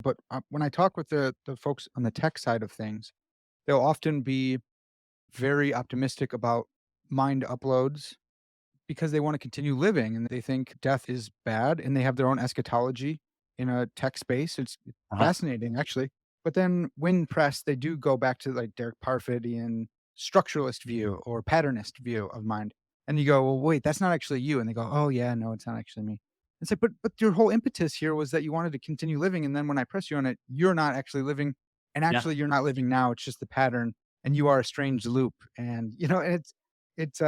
But when I talk with the folks on the tech side of things, they'll often be very optimistic about mind uploads because they want to continue living and they think death is bad and they have their own eschatology in a tech space. It's Uh-huh. fascinating, actually. But then, when pressed, they do go back to like Derek Parfitian structuralist view or patternist view of mind. And you go, well, wait, that's not actually you. And they go, oh, yeah, no, it's not actually me. It's like, but your whole impetus here was that you wanted to continue living. And then when I press you on it, you're not actually living. And Yeah. actually, you're not living now. It's just the pattern. And you are a strange loop. And, and it's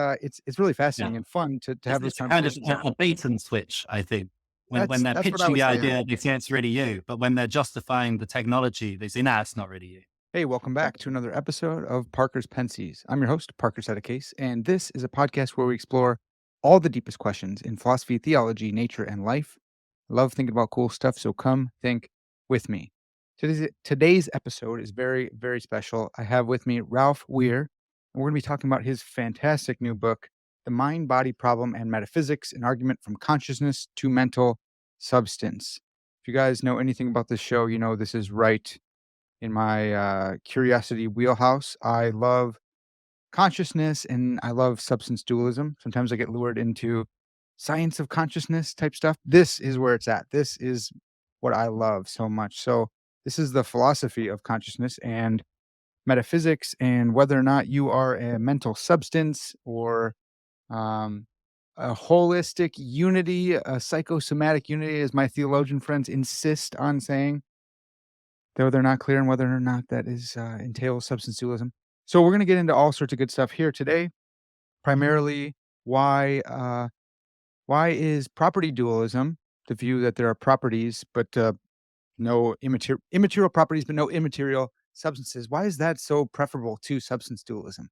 really Yeah. fascinating and fun to have those It's a kind of conversations. a bait and switch, I think. When they're That's what I pitching would the say, yeah. idea, they say it's really you. But when they're justifying the technology, they say, nah, it's not really you. Hey, welcome back to another episode of Parker's Pensées. I'm your host, Parker Haecceities, and this is a podcast where we explore all the deepest questions in philosophy, theology, nature, and life. I love thinking about cool stuff, so come think with me. Today's episode is very, very special. I have with me Ralph Weir, and we're going to be talking about his fantastic new book, The Mind-Body Problem and Metaphysics, an argument from consciousness to mental substance. If you guys know anything about this show, you know this is right in my curiosity wheelhouse. I love consciousness and I love substance dualism. Sometimes I get lured into science of consciousness type stuff. This is where it's at. This is what I love so much. So, this is the philosophy of consciousness and metaphysics, and whether or not you are a mental substance or um, a holistic unity, a psychosomatic unity, as my theologian friends insist on saying, though they're not clear on whether or not that is entails substance dualism. So we're going to get into all sorts of good stuff here today. Primarily, why why is property dualism the view that there are properties but no immaterial properties but no immaterial substances? Why is that so preferable to substance dualism?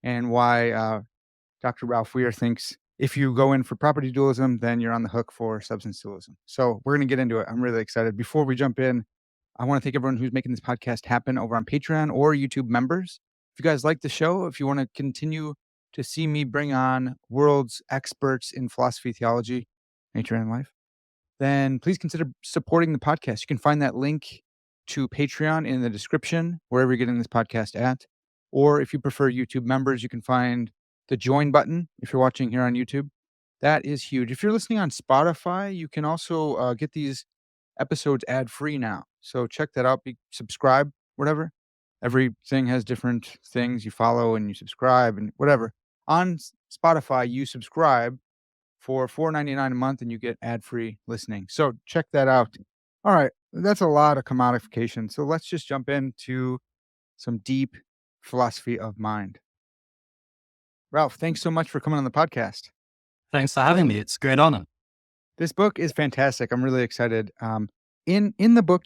And why Dr. Ralph Weir thinks if you go in for property dualism, then you're on the hook for substance dualism. So we're going to get into it. I'm really excited. Before we jump in, I want to thank everyone who's making this podcast happen over on Patreon or YouTube members. If you guys like the show, if you want to continue to see me bring on world's experts in philosophy, theology, nature, and life, then please consider supporting the podcast. You can find that link to Patreon in the description, wherever you're getting this podcast at. Or if you prefer YouTube members, you can find the join button if you're watching here on YouTube. That is huge. If you're listening on Spotify, you can also get these episodes ad free now. So check that out. Subscribe, whatever. Everything has different things. You follow and you subscribe and whatever. On Spotify, you subscribe for $4.99 a month and you get ad free listening. So check that out. All right. That's a lot of commodification. So let's just jump into some deep philosophy of mind. Ralph, thanks so much for coming on the podcast. Thanks for having me. It's a great honor. This book is fantastic. I'm really excited. In the book,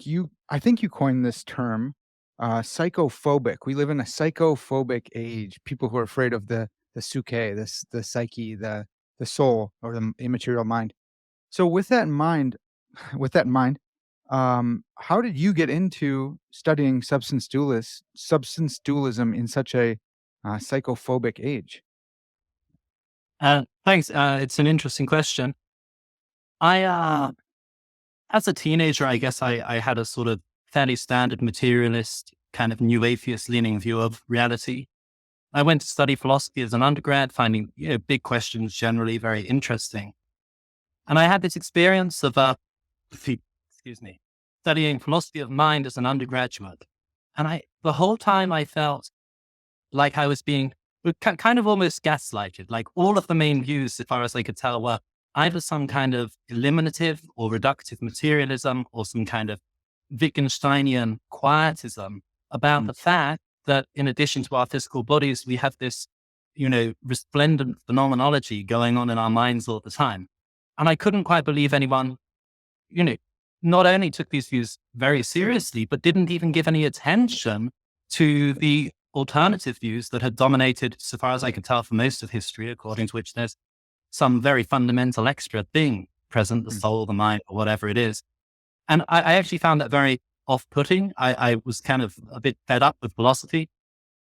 I think you coined this term, psychophobic. We live in a psychophobic age. People who are afraid of the suke, the psyche, the soul, or the immaterial mind. So, with that in mind, with that in mind, how did you get into studying substance dualism in such a psychophobic age? Thanks. It's an interesting question. As a teenager, I guess I had a sort of fairly standard materialist, kind of new atheist leaning view of reality. I went to study philosophy as an undergrad, finding big questions generally very interesting. And I had this experience of, excuse me, studying philosophy of mind as an undergraduate. And the whole time I felt like I was being kind of almost gaslighted. Like all of the main views, as far as I could tell, were either some kind of eliminative or reductive materialism or some kind of Wittgensteinian quietism about the fact that in addition to our physical bodies, we have this, resplendent phenomenology going on in our minds all the time. And I couldn't quite believe anyone, not only took these views very seriously, but didn't even give any attention to the alternative views that had dominated, so far as I could tell, for most of history, according to which there's some very fundamental extra thing present, the soul, the mind, or whatever it is. And I actually found that very off-putting. I was kind of a bit fed up with philosophy,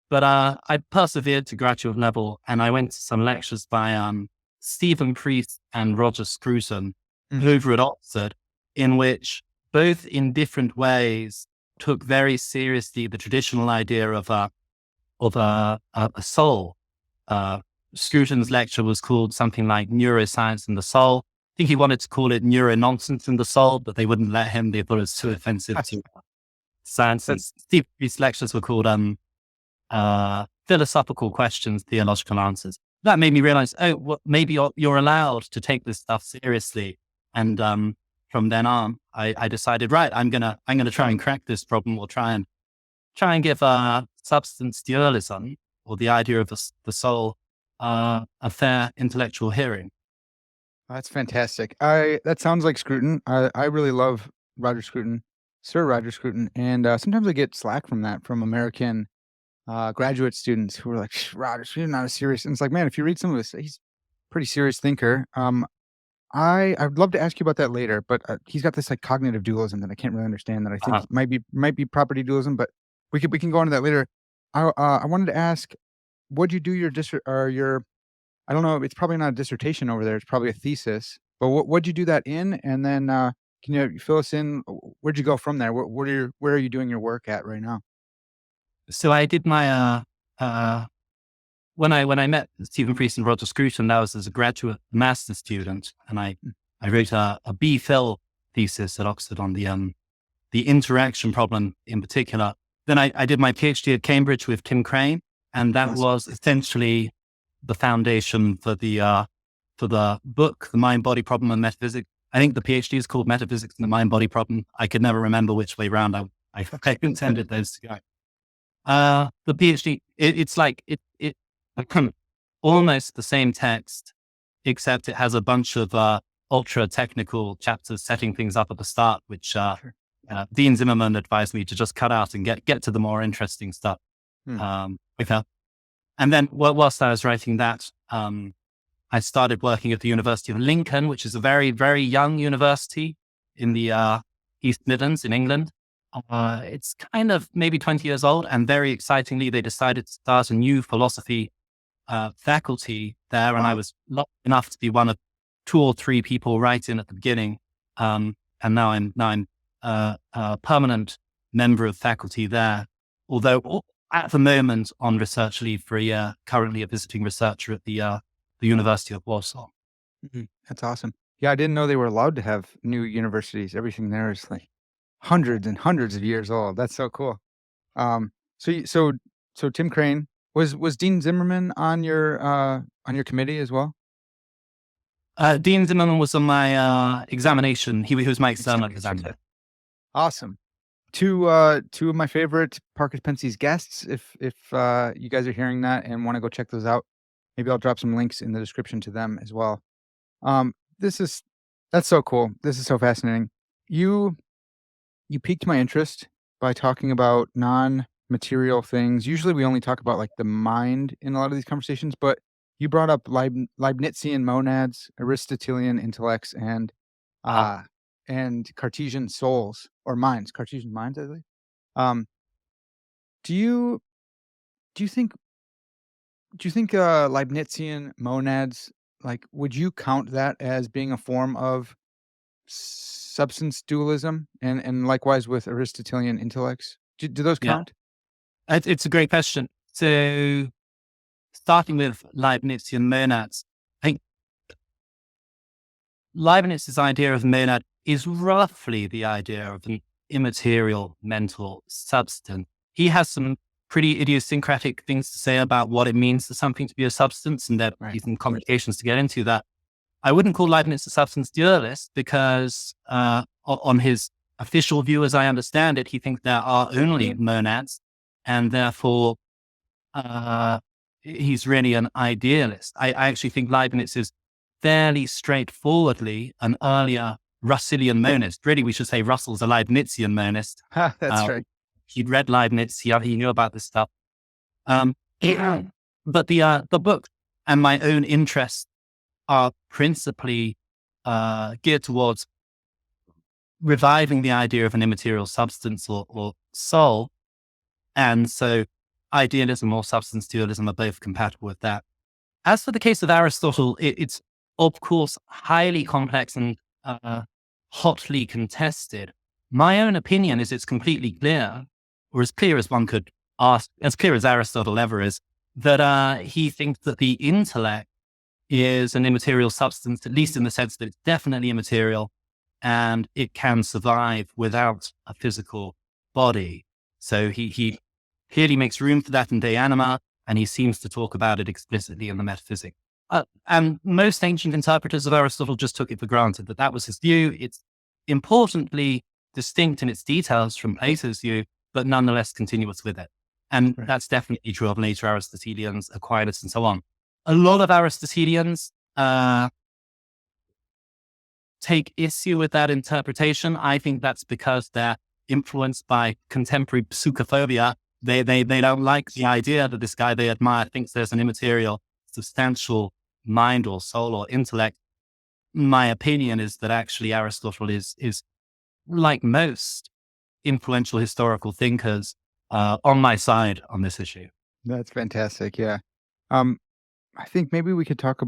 but I persevered to graduate level, and I went to some lectures by Stephen Priest and Roger Scruton over at Oxford, in which both in different ways took very seriously the traditional idea of a soul. Scruton's lecture was called something like Neuroscience and the Soul. I think he wanted to call it Neuro-Nonsense and the Soul, but they wouldn't let him. They thought it was too offensive to science. And Steve Reed's lectures were called Philosophical Questions, Theological Answers. That made me realize, maybe you're allowed to take this stuff seriously. And from then on, I decided, right, I'm gonna try and crack this problem. We'll try and give substance dualism, or the idea of the soul, a fair intellectual hearing. That's fantastic. That sounds like Scruton. I really love Roger Scruton, Sir Roger Scruton, and sometimes I get slack from that from American graduate students who are like, Roger Scruton, not a serious. And it's like, man, if you read some of this, he's a pretty serious thinker. I'd love to ask you about that later, but he's got this like cognitive dualism that I can't really understand. That I think might be property dualism, but we can go into that later. I wanted to ask, what'd you do your I don't know, it's probably not a dissertation over there. It's probably a thesis. But what'd you do that in? And then can you fill us in? Where'd you go from there? Where are you doing your work at right now? So I did my when I met Stephen Priest and Roger Scruton, that was as a graduate master's student, and I wrote a B.Phil thesis at Oxford on the interaction problem in particular. Then I did my PhD at Cambridge with Tim Crane, and that was essentially the foundation for the book, The Mind-Body Problem and Metaphysics. I think the PhD is called Metaphysics and the Mind-Body Problem. I could never remember which way round I intended those to go. The PhD, it's like it almost the same text, except it has a bunch of ultra technical chapters setting things up at the start, which Dean Zimmerman advised me to just cut out and get to the more interesting stuff with her. And then whilst I was writing that, I started working at the University of Lincoln, which is a very, very young university in the East Midlands in England. It's kind of maybe 20 years old, and very excitingly, they decided to start a new philosophy faculty there. And I was lucky enough to be one of 2 or 3 people right in at the beginning. And now I'm a permanent member of faculty there, although at the moment on research leave for a year, currently a visiting researcher at the University of Warsaw. Mm-hmm. That's awesome. Yeah, I didn't know they were allowed to have new universities. Everything there is like hundreds and hundreds of years old. That's so cool. So Tim Crane was Dean Zimmerman on your committee as well? Dean Zimmerman was on my examination. He was my external examiner. Awesome. Two of my favorite Parker's Pensées guests. If you guys are hearing that and want to go check those out, maybe I'll drop some links in the description to them as well. That's so cool. This is so fascinating. You piqued my interest by talking about non-material things. Usually we only talk about like the mind in a lot of these conversations, but you brought up Leibnizian monads, Aristotelian intellects, and Cartesian souls or minds, Cartesian minds, I believe. Do you think Leibnizian monads, like, would you count that as being a form of substance dualism, and likewise with Aristotelian intellects? Do those count? It's a great question. So starting with Leibnizian monads, I think Leibniz's idea of monad is roughly the idea of an immaterial mental substance. He has some pretty idiosyncratic things to say about what it means for something to be a substance, and there are some complications to get into that. I wouldn't call Leibniz a substance dualist because on his official view, as I understand it, he thinks there are only monads, and therefore he's really an idealist. I actually think Leibniz is fairly straightforwardly an earlier Russellian monist. Really, we should say Russell's a Leibnizian monist. That's right. He'd read Leibniz. He knew about this stuff. But the book and my own interests are principally geared towards reviving the idea of an immaterial substance or soul. And so idealism or substance dualism are both compatible with that. As for the case of Aristotle, it's of course highly complex and hotly contested. My own opinion is it's completely clear, or as clear as one could ask, as clear as Aristotle ever is, that he thinks that the intellect is an immaterial substance, at least in the sense that it's definitely immaterial and it can survive without a physical body. So he clearly makes room for that in De Anima, and he seems to talk about it explicitly in the Metaphysics. And most ancient interpreters of Aristotle just took it for granted that that was his view. It's importantly distinct in its details from Plato's view, but nonetheless continuous with it. And Right. that's definitely true of later Aristotelians, Aquinas, and so on. A lot of Aristotelians take issue with that interpretation. I think that's because they're influenced by contemporary psychophobia. They don't like the idea that this guy they admire thinks there's an immaterial, substantial mind or soul or intellect. My opinion is that actually Aristotle is like most influential historical thinkers on my side on this issue. That's fantastic. Yeah. Um, I think maybe we could talk.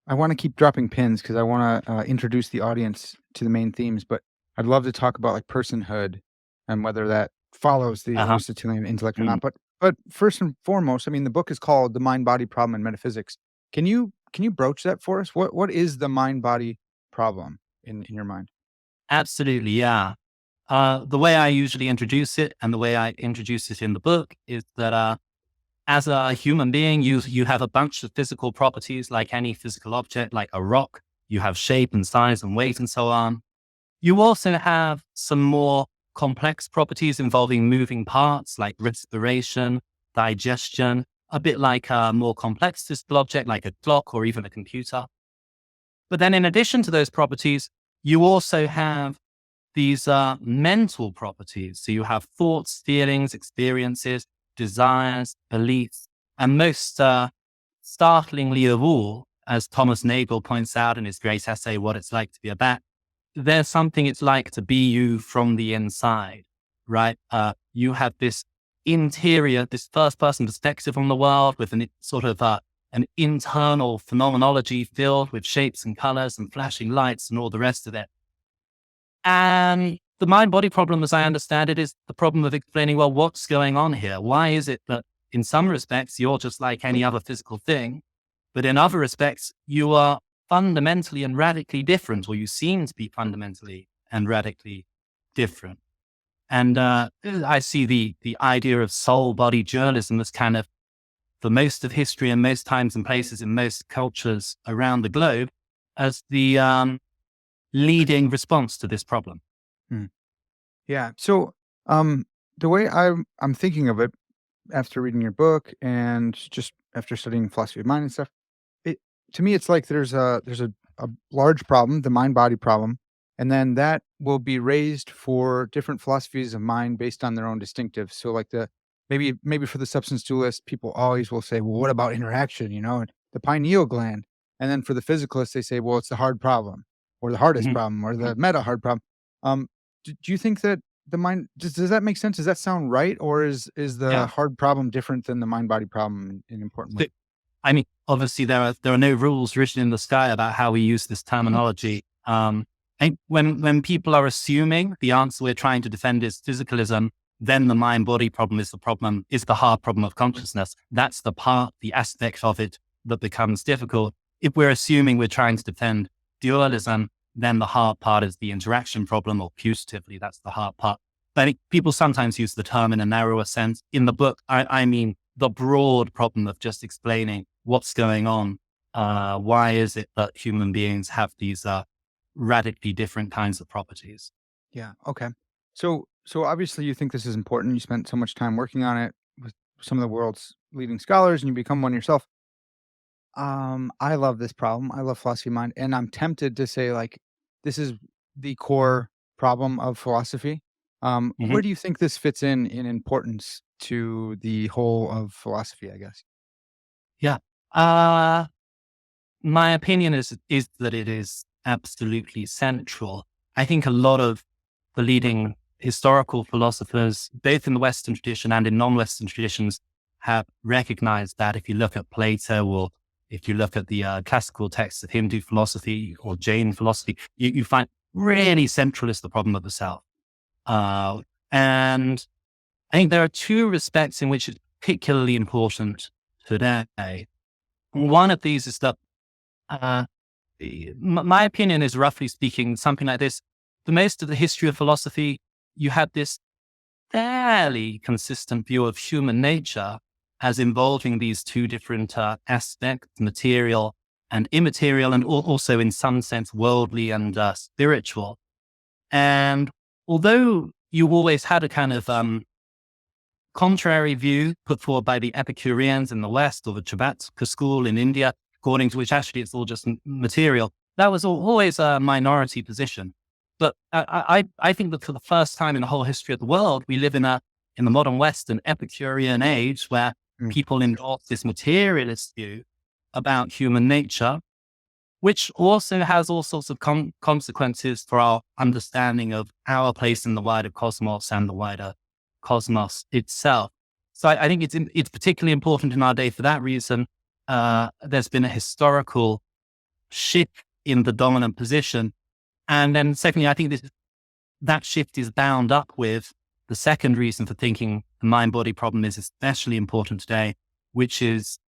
I want to keep dropping pins because I want to introduce the audience to the main themes, but I'd love to talk about like personhood and whether that follows the Uh-huh. Aristotelian intellect or Mm. not. But first and foremost, I mean, the book is called "The Mind-Body Problem and Metaphysics." Can you broach that for us? What is the mind-body problem in your mind? Absolutely, yeah. The way I usually introduce it and the way I introduce it in the book is that as a human being, you have a bunch of physical properties like any physical object, like a rock. You have shape and size and weight and so on. You also have some more complex properties involving moving parts like respiration, digestion, a bit like a more complex physical object like a clock or even a computer. But then in addition to those properties, you also have these mental properties. So you have thoughts, feelings, experiences, desires, beliefs, and most startlingly of all, as Thomas Nagel points out in his great essay, What It's Like to Be a Bat, there's something it's like to be you from the inside, right? You have this interior, this first person perspective on the world with an sort of an internal phenomenology filled with shapes and colors and flashing lights and all the rest of it. And the mind body problem, as I understand it, is the problem of explaining, well, what's going on here? Why is it that in some respects you're just like any other physical thing, but in other respects you are fundamentally and radically different, or you seem to be fundamentally and radically different? And I see the idea of soul body dualism as kind of, for most of history and most times and places in most cultures around the globe, as the leading response to this problem. Hmm. Yeah. So, the way I'm thinking of it after reading your book and just after studying philosophy of mind and stuff, it to me it's like there's a large problem, the mind body problem, and then that will be raised for different philosophies of mind based on their own distinctives. So, like maybe for the substance dualist, people always will say, well, what about interaction? And the pineal gland, and then for the physicalists, they say, well, it's the hard problem, or the hardest Mhm. problem, or the meta hard problem. Um, do you think that the mind does that make sense? Does that sound right, or is the Yeah. hard problem different than the mind body problem in important ways? But, I mean, obviously there are no rules written in the sky about how we use this terminology. And when people are assuming the answer we're trying to defend is physicalism, then the mind body problem is the hard problem of consciousness. That's the aspect of it that becomes difficult. If we're assuming we're trying to defend dualism, then the hard part is the interaction problem, or putatively, that's the hard part. But I think people sometimes use the term in a narrower sense. In the book, I mean the broad problem of just explaining what's going on. Why is it that human beings have these radically different kinds of properties? Yeah. Okay. So obviously you think this is important. You spent so much time working on it with some of the world's leading scholars, and you become one yourself. I love this problem. I love philosophy of mind, and I'm tempted to say like this is the core problem of philosophy. Mhm. Where do you think this fits in importance to the whole of philosophy? I guess. Yeah. Uh, my opinion is that it is absolutely central. I think a lot of the leading historical philosophers, both in the Western tradition and in non-Western traditions, have recognized that. If you look at Plato, or if you look at the classical texts of Hindu philosophy or Jain philosophy, you find really central is the problem of the self. And I think there are two respects in which it's particularly important today. One of these is that uh, my opinion is, roughly speaking, something like this. For most of the history of philosophy, you had this fairly consistent view of human nature as involving these two different aspects, material and immaterial, and also in some sense worldly and spiritual. And although you always had a kind of contrary view put forward by the Epicureans in the West, or the Chavatka school in India, according to which actually it's all just material, that was always a minority position. But I think that for the first time in the whole history of the world, we live in the modern West, an Epicurean age where Mm. people endorse this materialist view about human nature, which also has all sorts of consequences for our understanding of our place in the wider cosmos and the wider cosmos itself. So I think it's particularly important in our day for that reason. There's been a historical shift in the dominant position. And then secondly, I think that shift is bound up with the second reason for thinking the mind-body problem is especially important today, which is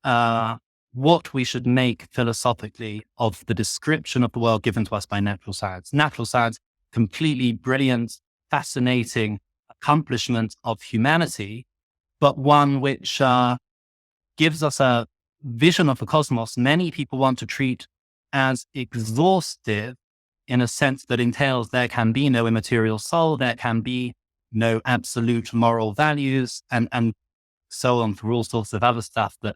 what we should make philosophically of the description of the world given to us by natural science. Natural science, completely brilliant, fascinating accomplishment of humanity, but one which gives us a vision of the cosmos many people want to treat as exhaustive, in a sense that entails there can be no immaterial soul, there can be no absolute moral values, and so on, through all sorts of other stuff that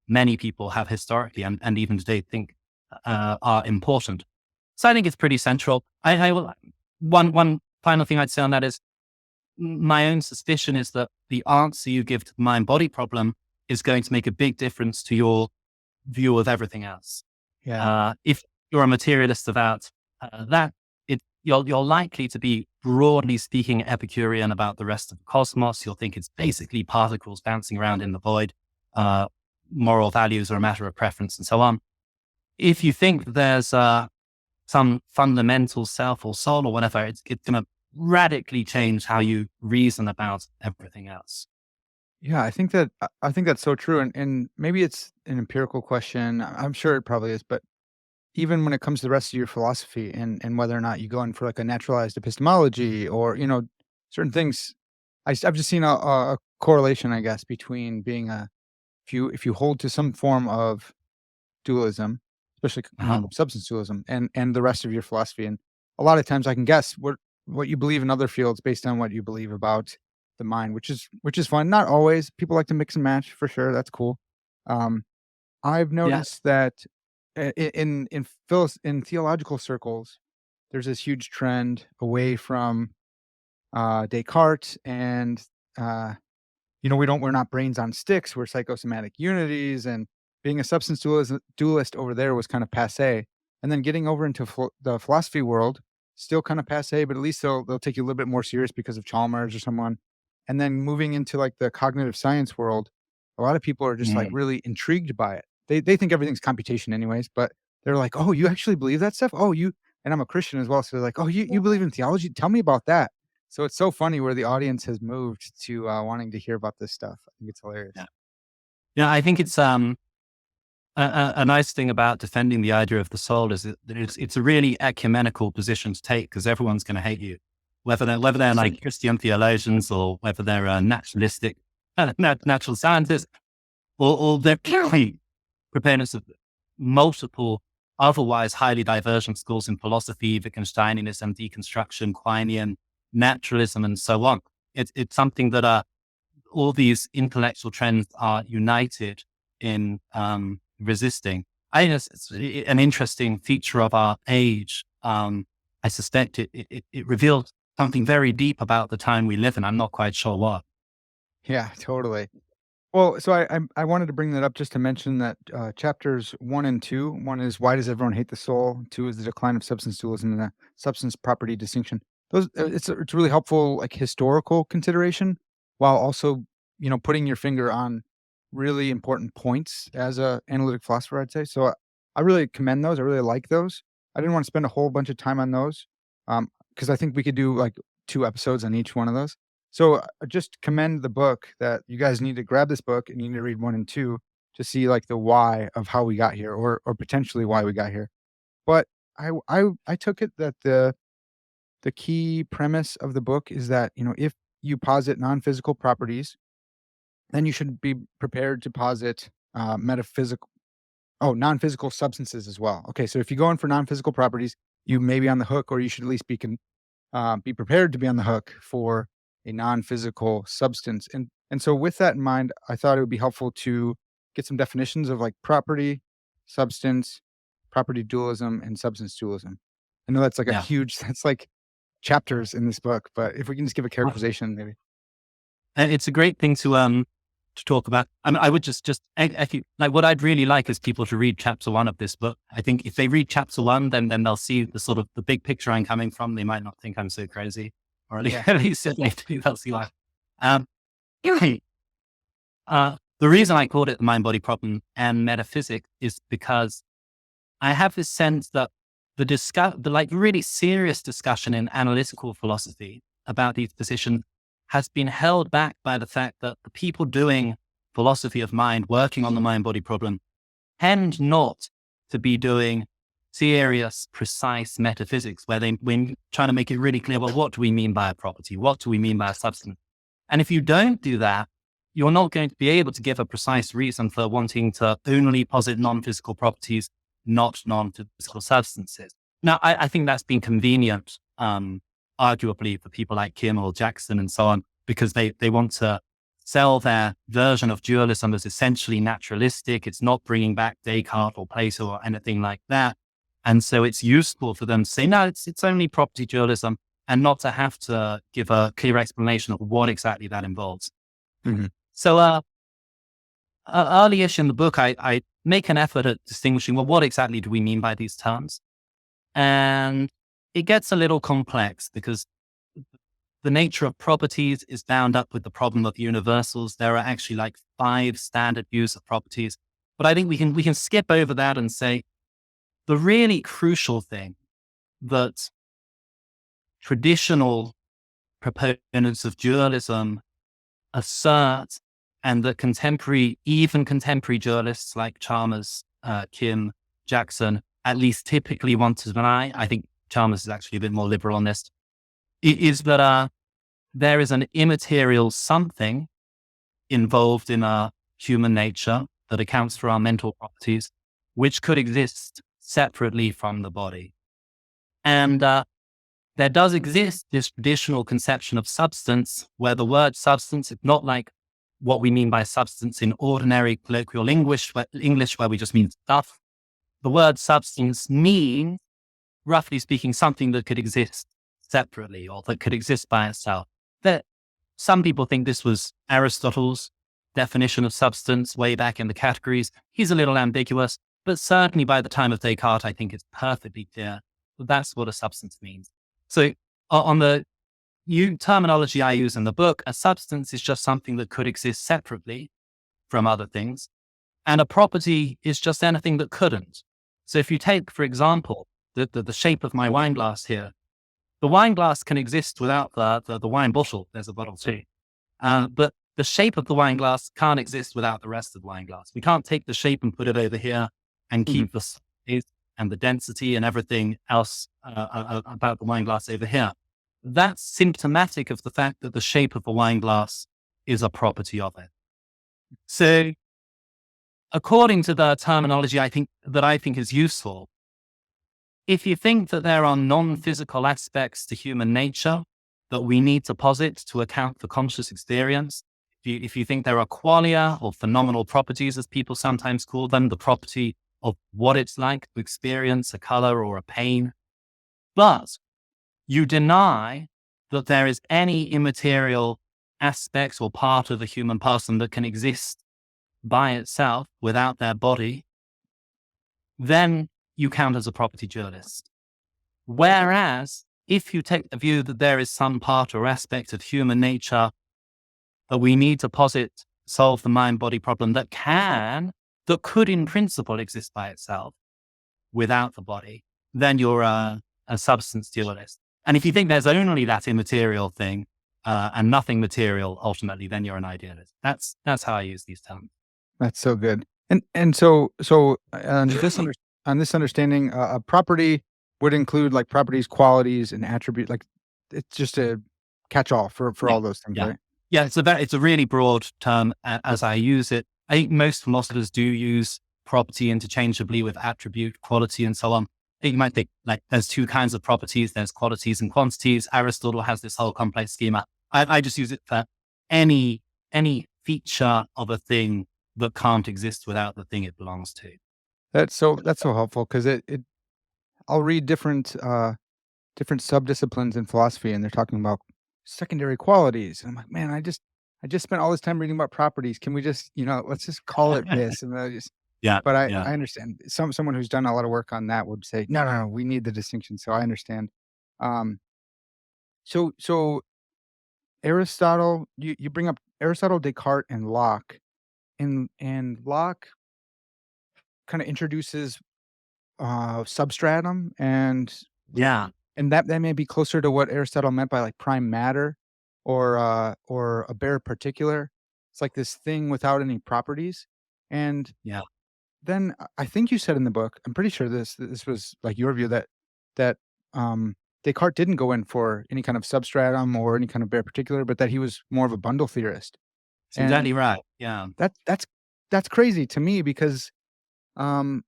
many people have historically and even today think are important. So I think it's pretty central. I will, one final thing I'd say on that is, my own suspicion is that the answer you give to the mind-body problem is going to make a big difference to your view of everything else. Yeah. If you're a materialist about that, you're likely to be, broadly speaking, Epicurean about the rest of the cosmos. You'll think it's basically particles bouncing around in the void. Moral values are a matter of preference, and so on. If you think there's some fundamental self or soul or whatever, it's going to radically change how you reason about everything else. Yeah, I think that's so true, and maybe it's an empirical question. I'm sure it probably is, but even when it comes to the rest of your philosophy and whether or not you go in for like a naturalized epistemology or certain things, I've just seen a correlation, I guess, between being a if you hold to some form of dualism, especially Uh-huh. substance dualism, and the rest of your philosophy, and a lot of times I can guess what you believe in other fields based on what you believe about the mind, which is fun. Not always. People like to mix and match for sure. That's cool. Um, I've Yeah. noticed that in theological circles, there's this huge trend away from Descartes and uh, we're not brains on sticks. We're psychosomatic unities, and being a substance dualist over there was kind of passe. And then getting over into the philosophy world, still kind of passe, but at least they'll take you a little bit more serious because of Chalmers or someone. And then moving into like the cognitive science world, a lot of people are just like Mm. really intrigued by it. They think everything's computation anyways, but they're like, "Oh, you actually believe that stuff? Oh, you." And I'm a Christian as well, so they're like, "Oh, you believe in theology? Tell me about that." So it's so funny where the audience has moved to, wanting to hear about this stuff. I think it's hilarious. Yeah. Yeah. I think it's a nice thing about defending the idea of the soul is that it's a really ecumenical position to take, because everyone's going to hate you, whether they're like Christian theologians or whether they're naturalistic natural scientists, or they're clearly proponents of multiple otherwise highly divergent schools in philosophy: Wittgensteinianism, deconstruction, Quinian, naturalism, and so on. It's something that all these intellectual trends are united in resisting. I think it's an interesting feature of our age. I suspect it reveals something very deep about the time we live in. I'm not quite sure what. Yeah, totally. Well, so I wanted to bring that up just to mention that, chapters 1 and 2, 1 is "Why does everyone hate the soul?" 2 is "The decline of substance dualism and the substance property distinction." Those it's really helpful, like, historical consideration, while also, putting your finger on really important points as a analytic philosopher, I'd say. So, I really commend those, I really like those. I didn't wanna spend a whole bunch of time on those, because I think we could do like 2 episodes on each one of those. So, just commend the book that you guys need to grab this book and you need to read 1 and 2 to see, like, the why of how we got here or potentially why we got here. But I took it that the key premise of the book is that, if you posit non-physical properties, then you should be prepared to posit, metaphysical non-physical substances as well. Okay, so if you go in for non-physical properties, you may be on the hook, or you should at least be prepared to be on the hook for a non-physical substance. And so with that in mind, I thought it would be helpful to get some definitions of like property, substance, property dualism, and substance dualism. I know that's like a Yeah. huge that's like chapters in this book, but if we can just give a characterization, maybe. And it's a great thing to talk about. I mean, I would just if you, like, what I'd really like is people to read chapter 1 of this book. I think if they read chapter 1, then they'll see the sort of the big picture I'm coming from. They might not think I'm so crazy, or at least, Yeah. at least they'll see why. Anyway, the reason I called it the Mind-Body Problem and Metaphysics is because I have this sense that the like really serious discussion in analytical philosophy about these positions has been held back by the fact that the people doing philosophy of mind, working on the mind-body problem, tend not to be doing serious, precise metaphysics, where when trying to make it really clear, well, what do we mean by a property? What do we mean by a substance? And if you don't do that, you're not going to be able to give a precise reason for wanting to only posit non-physical properties, not non-physical substances. Now, I think that's been convenient, arguably, for people like Kim or Jackson and so on, because they want to sell their version of dualism as essentially naturalistic. It's not bringing back Descartes or Plato or anything like that. And so it's useful for them to say, no, it's only property dualism, and not to have to give a clear explanation of what exactly that involves. Mhm. So early-ish in the book, I make an effort at distinguishing, well, what exactly do we mean by these terms? And it gets a little complex because the nature of properties is bound up with the problem of universals. There are actually like 5 standard views of properties, but I think we can skip over that and say the really crucial thing that traditional proponents of dualism assert, and that even contemporary dualists like Chalmers, Kim, Jackson, at least typically want to deny. I think Chalmers is actually a bit more liberal on this. Is that there is an immaterial something involved in our human nature that accounts for our mental properties, which could exist separately from the body. And there does exist this traditional conception of substance, where the word substance is not like what we mean by substance in ordinary colloquial English, where we just mean stuff. The word substance means, roughly speaking, something that could exist separately or that could exist by itself. That some people think this was Aristotle's definition of substance way back in the categories. He's a little ambiguous, but certainly by the time of Descartes, I think it's perfectly clear that that's what a substance means. So on the new terminology I use in the book, a substance is just something that could exist separately from other things. And a property is just anything that couldn't. So if you take, for example, the shape of my wine glass here, the wine glass can exist without the wine bottle. There's a bottle too. But the shape of the wine glass can't exist without the rest of the wine glass. We can't take the shape and put it over here and keep the size and the density and everything else about the wine glass over here. That's symptomatic of the fact that the shape of the wine glass is a property of it. So according to the terminology I think is useful, if you think that there are non-physical aspects to human nature that we need to posit to account for conscious experience, if you think there are qualia or phenomenal properties, as people sometimes call them, the property of what it's like to experience a color or a pain, but you deny that there is any immaterial aspect or part of the human person that can exist by itself without their body, then you count as a property dualist. Whereas if you take the view that there is some part or aspect of human nature that we need to posit, solve the mind-body problem that could in principle exist by itself without the body, then you're a substance dualist. And if you think there's only that immaterial thing and nothing material, ultimately, then you're an idealist. That's how I use these terms. That's so good. And so on this understanding, a property would include like properties, qualities, and attribute. Like it's just a catch all for Yeah, all those things, yeah, right? yeah. It's a really broad term as I use it. I think most philosophers do use property interchangeably with attribute, quality, and so on. I think you might think like there's two kinds of properties. There's qualities and quantities. Aristotle has this whole complex schema. I just use it for any feature of a thing that can't exist without the thing it belongs to. That's so helpful because it I'll read different subdisciplines in philosophy, and they're talking about secondary qualities. And I'm like, man, I just spent all this time reading about properties. Can we just, let's just call it this? And I just, Yeah, but I, yeah, I understand someone who's done a lot of work on that would say, no, no, no, we need the distinction. So I understand. Um, so Aristotle, you bring up Aristotle, Descartes, and Locke, and Locke kind of introduces substratum yeah, and that may be closer to what Aristotle meant by, like, prime matter or a bare particular. It's like this thing without any properties, and yeah. then I think you said in the book, I'm pretty sure this was, like, your view that, Descartes didn't go in for any kind of substratum or any kind of bare particular, but that he was more of a bundle theorist, It's and exactly right. Yeah. that's crazy to me because, um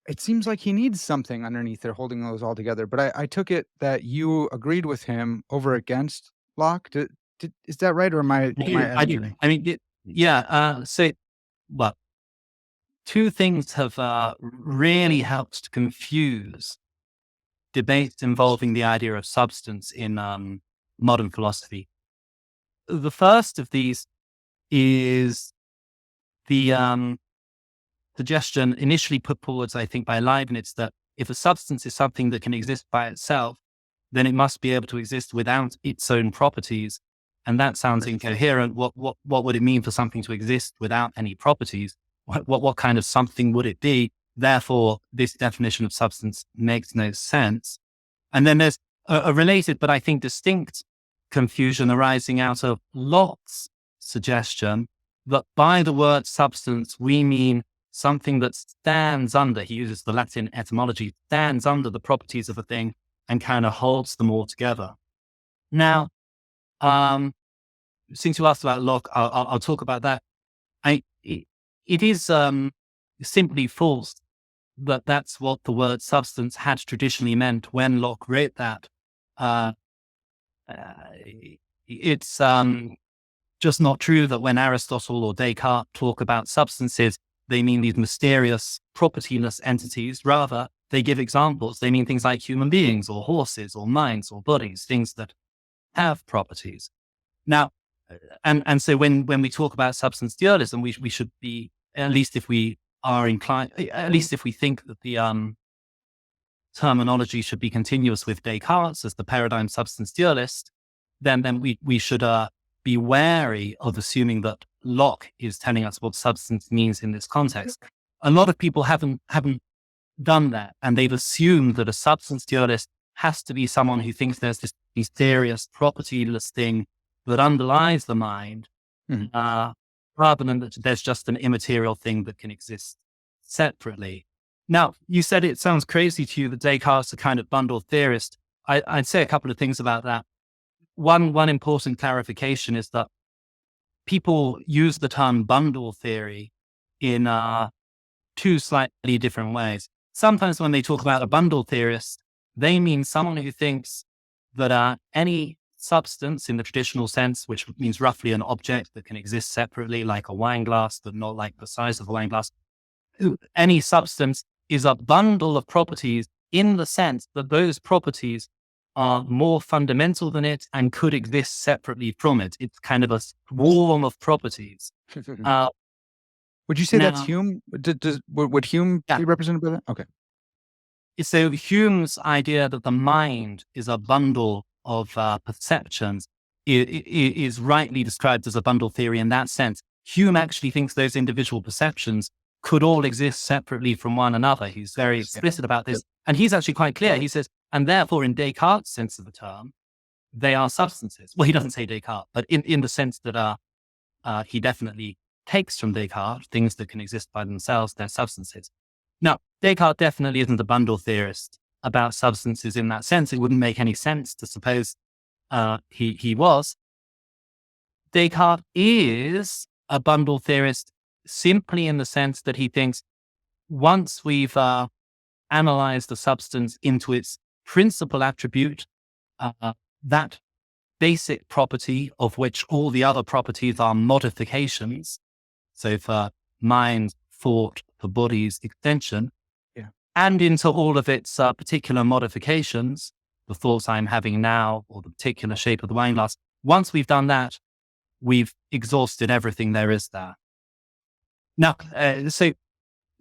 it seems like he needs something underneath there holding those all together, but I took it that you agreed with him over against Locke. Is that right, or am I I do. estimating? I mean, yeah. So, well, two things have really helped to confuse debates involving the idea of substance in modern philosophy. The first of these is the suggestion initially put forwards, I think, by Leibniz that if a substance is something that can exist by itself, then it must be able to exist without its own properties. And that sounds incoherent. What would it mean for something to exist without any properties? What kind of something would it be? Therefore, this definition of substance makes no sense. And then there's a related, but I think distinct confusion arising out of Locke's suggestion that by the word substance, we mean something that stands under, he uses the Latin etymology, stands under the properties of a thing and kind of holds them all together. Now, since you asked about Locke, I'll talk about that. It is simply false that that's what the word substance had traditionally meant when Locke wrote that. Uh, uh, it's just not true that when Aristotle or Descartes talk about substances, they mean these mysterious, propertyless entities. Rather, they give examples. They mean things like human beings or horses or minds or bodies, things that have properties. Now, and so when we talk about substance dualism, we should be, at least if we are inclined, at least if we think that the terminology should be continuous with Descartes as the paradigm substance dualist, then we should be wary of assuming that Locke is telling us what substance means in this context. A lot of people haven't done that, and they've assumed that a substance dualist has to be someone who thinks there's this mysterious, propertyless thing that underlies the mind, Mhm. rather than that there's just an immaterial thing that can exist separately. Now, you said it sounds crazy to you that Descartes is a kind of bundle theorist. I'd say a couple of things about that. One important clarification is that people use the term bundle theory in two slightly different ways. Sometimes when they talk about a bundle theorist, they mean someone who thinks that any substance in the traditional sense, which means roughly an object that can exist separately, like a wine glass, but not like the size of a wine glass, any substance is a bundle of properties in the sense that those properties are more fundamental than it and could exist separately from it. It's kind of a swarm of properties. Uh, Would you say that's now, Hume? Would Hume yeah, be represented by that? Okay. so Hume's idea that the mind is a bundle of perceptions is rightly described as a bundle theory in that sense. Hume actually thinks those individual perceptions could all exist separately from one another. He's very Yeah. explicit about this. And he's actually quite clear. He says, And therefore, in Descartes' sense of the term, they are substances. Well, he doesn't say Descartes, but in the sense that he definitely takes from Descartes things that can exist by themselves, they're substances. Now, Descartes definitely isn't a bundle theorist about substances in that sense. It wouldn't make any sense to suppose he was. Descartes is a bundle theorist simply in the sense that he thinks once we've analyzed the substance into its principal attribute, that basic property of which all the other properties are modifications. So for mind, thought, for body's extension, Yeah. and into all of its particular modifications, the thoughts I'm having now, or the particular shape of the wine glass. Once we've done that, we've exhausted everything there is there. Now, so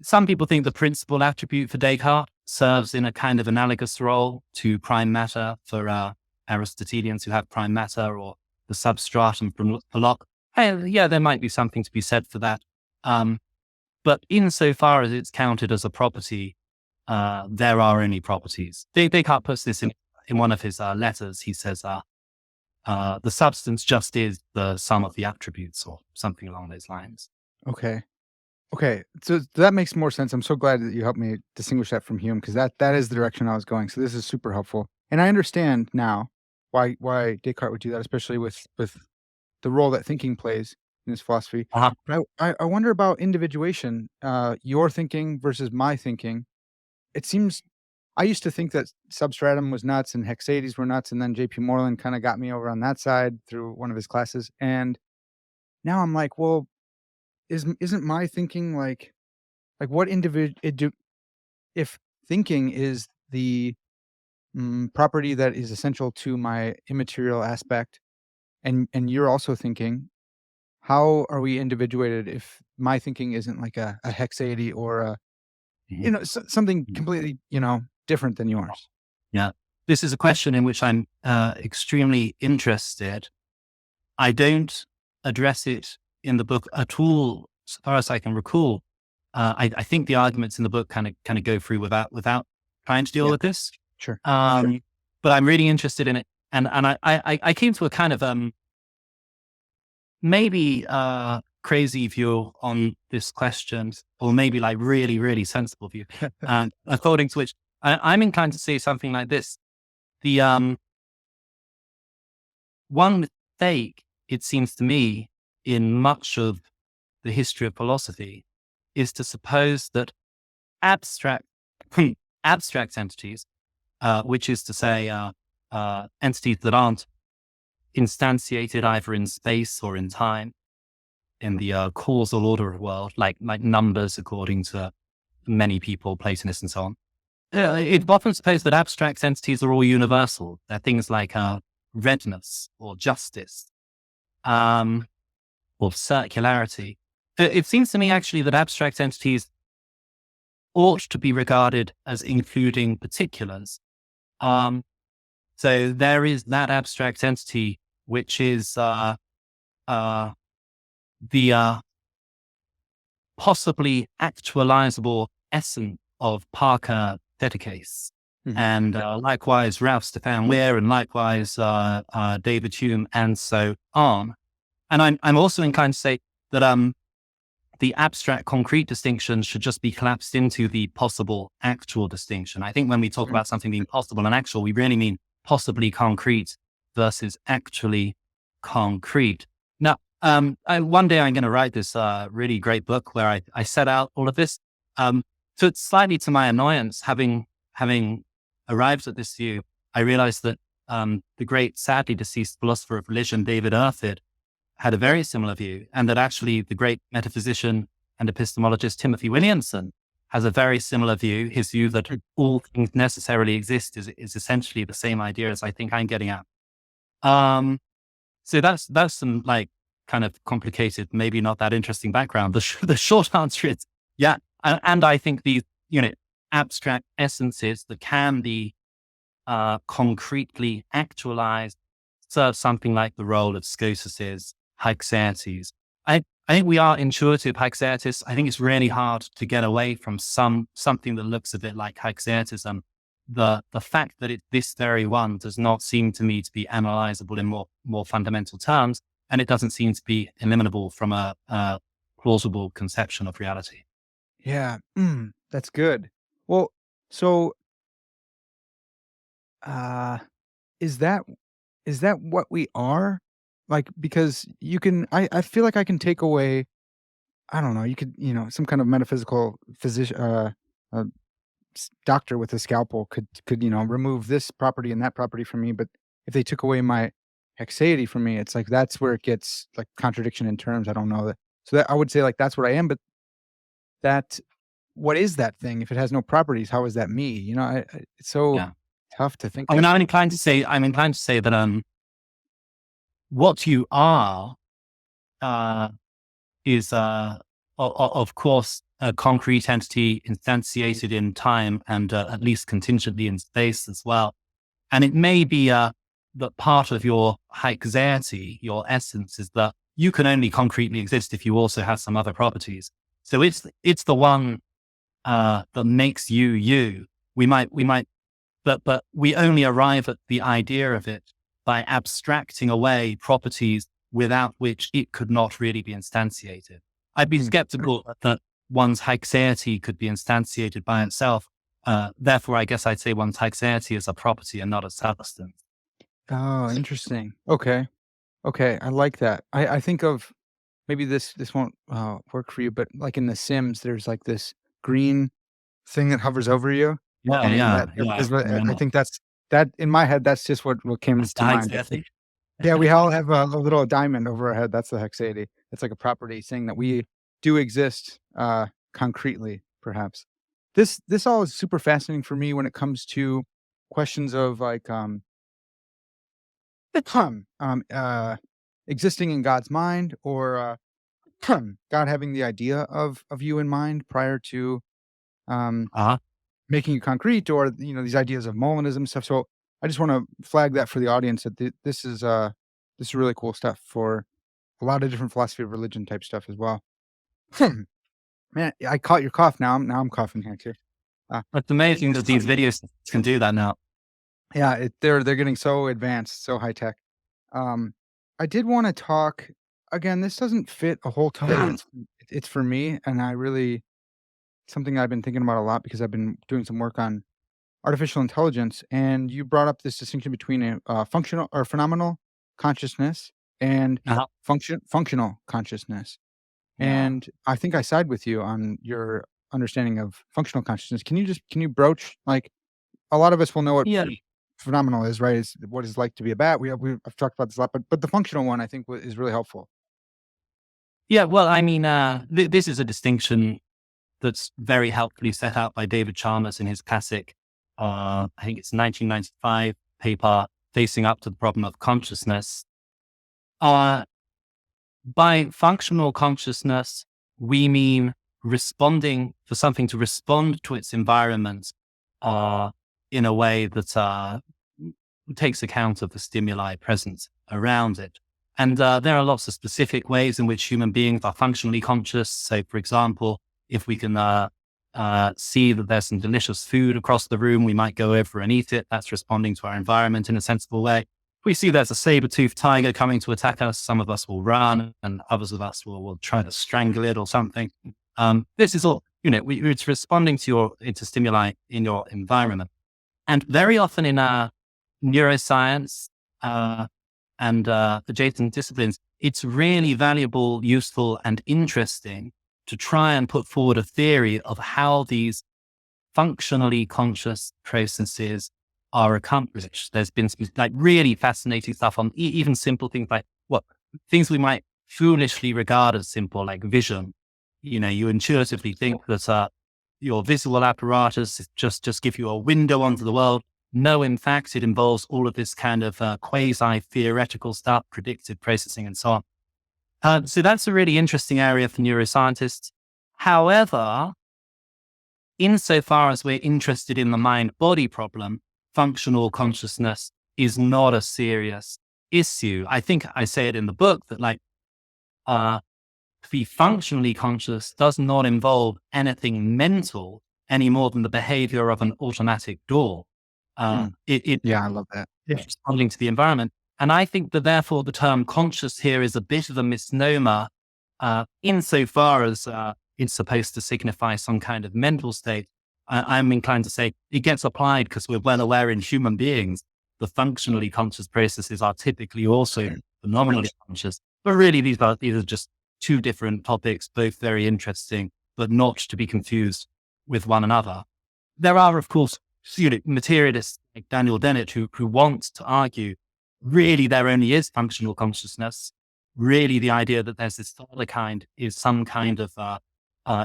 some people think the principal attribute for Descartes serves in a kind of analogous role to prime matter for Aristotelians who have prime matter, or the substratum from Locke. Yeah, there might be something to be said for that. But insofar as it's counted as a property, there are only properties. Descartes puts this in one of his letters. He says, the substance just is the sum of the attributes, or something along those lines. Okay. Okay. So that makes more sense. I'm so glad that you helped me distinguish that from Hume, because that is the direction I was going. So this is super helpful. And I understand now why Descartes would do that, especially with the role that thinking plays in his philosophy. Uh-huh. But I wonder about individuation, your thinking versus my thinking. It seems I used to think that substratum was nuts and Haecceities were nuts, and then J.P. Moreland kind of got me over on that side through one of his classes. And now I'm like, well, isn't my thinking like what if thinking is the property that is essential to my immaterial aspect, and you're also thinking, how are we individuated if my thinking isn't like a Haecceity or a something completely different than yours? Yeah. This is a question in which I'm extremely interested. I don't address it in the book at all, as far as I can recall. I think the arguments in the book kind of go through without trying to deal with this. Sure. But I'm really interested in it, and I came to a kind of maybe crazy view on this question, or maybe like really, really sensible view. And according to which I'm inclined to say something like this. The one mistake, it seems to me, in much of the history of philosophy is to suppose that abstract entities, which is to say entities that aren't instantiated either in space or in time, in the causal order of the world, like numbers according to many people, Platonists and so on. It's often supposed that abstract entities are all universal. They're things like redness or justice, or circularity. It seems to me actually that abstract entities ought to be regarded as including particulars. So there is that abstract entity, which is the possibly actualizable essence of Parker Haecceities. Mhm. And likewise Ralph Stefan Weir, and likewise David Hume, and so on. And I'm also inclined to say that the abstract concrete distinction should just be collapsed into the possible actual distinction. I think when we talk about something being possible and actual, we really mean possibly concrete versus actually concrete. Now, one day I'm going to write this really great book where I set out all of this. So it's slightly to my annoyance, having arrived at this view, I realized that the great, sadly deceased philosopher of religion, David Arthur, had a very similar view, and that actually the great metaphysician and epistemologist Timothy Williamson has a very similar view. His view that all things necessarily exist is essentially the same idea as I think I'm getting at. So that's some like kind of complicated, maybe not that interesting background. The short answer is yeah. And I think these, abstract essences that can be concretely actualized serve something like the role of Scotus's Haecceities. I think we are intuitive Haecceities. I think it's really hard to get away from something that looks a bit like Haecceitism the fact that it's this very one does not seem to me to be analyzable in more fundamental terms, and it doesn't seem to be eliminable from a plausible conception of reality. Yeah. That's good. Well, so uh is that what we are? Like, because you can I feel like I can take away, I don't know, you could, some kind of metaphysical physician, uh doctor with a scalpel could, remove this property and that property from me, but if they took away my Haecceities from me, it's like that's where it gets like contradiction in terms. I don't know that. So that I would say like that's what I am, but that what is that thing if it has no properties? How is that me? It's so Yeah. tough to think I mean, of. I'm inclined to say that what you are uh, is of course a concrete entity instantiated in time and at least contingently in space as well. And it may be that part of your Haecceities, your essence, is that you can only concretely exist if you also have some other properties. So it's the one that makes you you. We might, but we only arrive at the idea of it by abstracting away properties without which it could not really be instantiated. I'd be Mm. skeptical that one's Haecceities could be instantiated by itself. Therefore, I guess I'd say one's Haecceities is a property and not a substance. Oh, interesting. Okay. Okay. I like that. I think of, maybe this won't work for you, but like in The Sims, there's like this green thing that hovers over you, Yeah, and yeah, that yeah. is what I I remember. think that in my head, that's just what came That's the to mind. Haecceities. Yeah, we all have a little diamond over our head. That's the Haecceities. It's like a property saying that we do exist, concretely, perhaps. This all is super fascinating for me when it comes to questions of like, uh, existing in God's mind, or God having the idea of you in mind prior to um, Uh-huh. making it concrete, or these ideas of Molinism and stuff. So I just want to flag that for the audience that this is really cool stuff for a lot of different philosophy of religion type stuff as well. Man, I caught your cough. Now I'm coughing here too. Uh, It's amazing that these videos can do that now. yeah, they're getting so advanced, so high tech. Um, I did want to talk again. This doesn't fit a whole ton, but it's for me, and I really something I've been thinking about a lot because I've been doing some work on artificial intelligence, and you brought up this distinction between a functional or phenomenal consciousness and Uh-huh. functional consciousness. Yeah. And I think I side with you on your understanding of functional consciousness. Can you broach, like, a lot of us will know what Yeah. phenomenal is, right? Is what it's like to be a bat. I've talked about this a lot, but the functional one I think is really helpful. Yeah. Well, I mean, this is a distinction that's very helpfully set out by David Chalmers in his classic, I think it's 1995 paper, Facing Up to the Problem of Consciousness. Uh, by functional consciousness, we mean responding for something to respond to its environment in a way that takes account of the stimuli present around it. And there are lots of specific ways in which human beings are functionally conscious. So, for example, if we can see that there's some delicious food across the room, we might go over and eat it. That's responding to our environment in a sensible way. If we see there's a saber-toothed tiger coming to attack us, some of us will run and others of us will try to strangle it or something. This is all, it's responding to stimuli in your environment. And very often in neuroscience and adjacent disciplines, it's really valuable, useful, and interesting to try and put forward a theory of how these functionally conscious processes are accomplished. There's been some like really fascinating stuff on even simple things like things we might foolishly regard as simple, like vision. You intuitively think that your visual apparatus just give you a window onto the world. No, in fact, it involves all of this kind of quasi-theoretical stuff, predictive processing, and so on. So that's a really interesting area for neuroscientists. However, insofar as we're interested in the mind-body problem, functional consciousness is not a serious issue. I think I say it in the book that to be functionally conscious does not involve anything mental any more than the behavior of an automatic door. Mm. It Yeah, I love that. is responding to the environment. And I think that therefore the term conscious here is a bit of a misnomer, insofar as it's supposed to signify some kind of mental state. I'm inclined to say it gets applied because we're well aware in human beings, the functionally conscious processes are typically also phenomenally conscious. But really, these are just two different topics, both very interesting, but not to be confused with one another. There are, of course, materialists like Daniel Dennett who want to argue really there only is functional consciousness. Really, the idea that there's this other kind is some kind of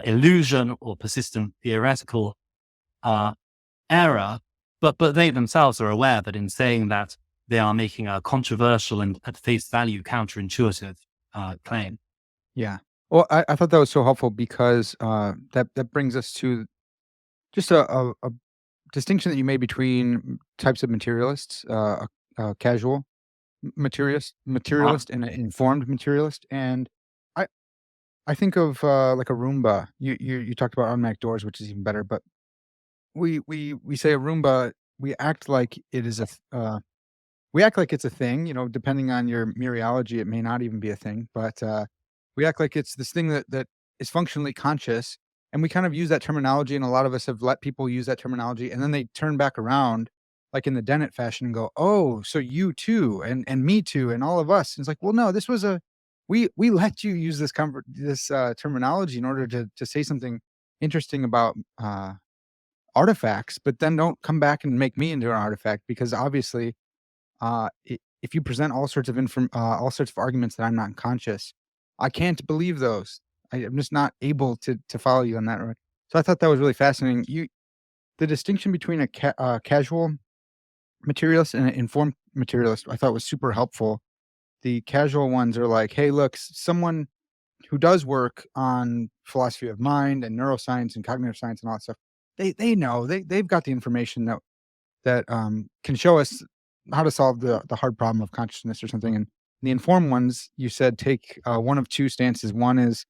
illusion or persistent theoretical error. But they themselves are aware that in saying that, they are making a controversial and at face value counterintuitive claim. Yeah. Well, I thought that was so helpful because that brings us to just a distinction that you made between types of materialists, a casual materialist and an informed materialist. And I I think of like a Roomba. You talked about automatic doors, which is even better. But we say a Roomba. We act like it is we act like it's a thing. Depending on your mereology, it may not even be a thing. But we act like it's this thing that is functionally conscious, and we kind of use that terminology. And a lot of us have let people use that terminology, and then they turn back around, like in the Dennett fashion, and go, "Oh, so you too, and me too, and all of us." And it's like, well, no, this was a we let you use this terminology in order to say something interesting about artifacts, but then don't come back and make me into an artifact because obviously if you present all sorts of arguments that I'm not conscious, I can't believe those. I'm just not able to follow you on that. Right. So I thought that was really fascinating. The distinction between a casual materialist and an informed materialist, I thought was super helpful. The casual ones are like, hey, look, someone who does work on philosophy of mind and neuroscience and cognitive science and all that stuff. They know they've got the information that can show us how to solve the hard problem of consciousness or something. And the informed ones, you said, take one of two stances. One is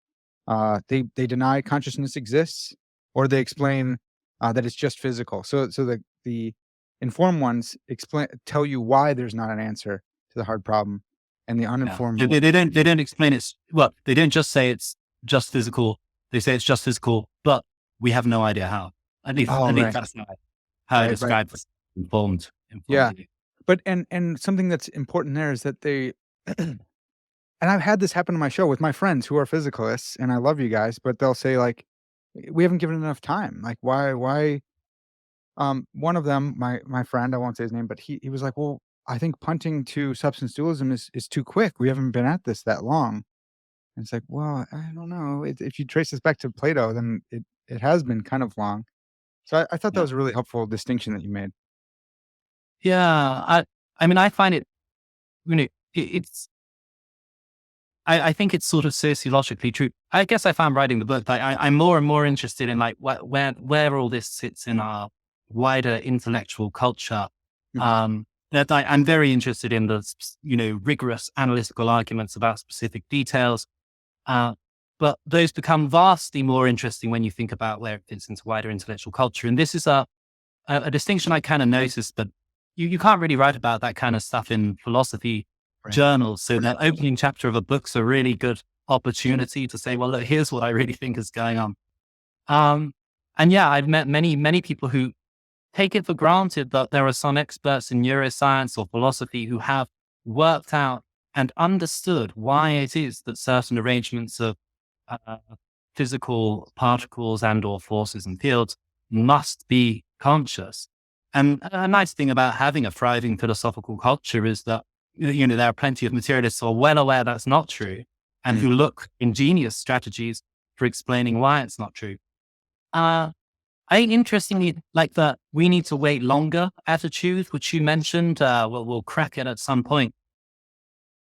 they deny consciousness exists, or they explain that it's just physical. So the informed ones tell you why there's not an answer to the hard problem, and the Yeah. uninformed They don't explain it. Well, they don't just say it's just physical. They say it's just physical, but we have no idea how. oh At least right that's how I right describe this informed yeah. view. But and something that's important there is that they and I've had this happen to my show with my friends who are physicalists, and I love you guys, but they'll say like, "We haven't given enough time." Like, why? One of them, my friend, I won't say his name, but he was like, "Well, I think punting to substance dualism is too quick. We haven't been at this that long." And it's like, well, I don't know. If you trace this back to Plato, then it has been kind of long. So I thought that Yeah. was a really helpful distinction that you made. Yeah. I mean, I find it, it's, I think it's sort of sociologically true. I guess I found writing the book that I'm more and more interested in like where all this sits in our wider intellectual culture. Mhm. That I'm very interested in the rigorous analytical arguments about specific details. Uh, but those become vastly more interesting when you think about where it fits into wider intellectual culture. And this is a distinction I kind of noticed, but you can't really write about that kind of stuff in philosophy Right. journals. So that opening chapter of a book's a really good opportunity to say, well, look, here's what I really think is going on. And yeah, I've met many people who take it for granted that there are some experts in neuroscience or philosophy who have worked out and understood why it is that certain arrangements of uh, physical particles and or forces and fields must be conscious. And a nice thing about having a thriving philosophical culture is that, there are plenty of materialists who are well aware that's not true and Mm. who look ingenious strategies for explaining why it's not true. I think interestingly, like the we need to wait longer attitude, which you mentioned, we'll crack it at some point.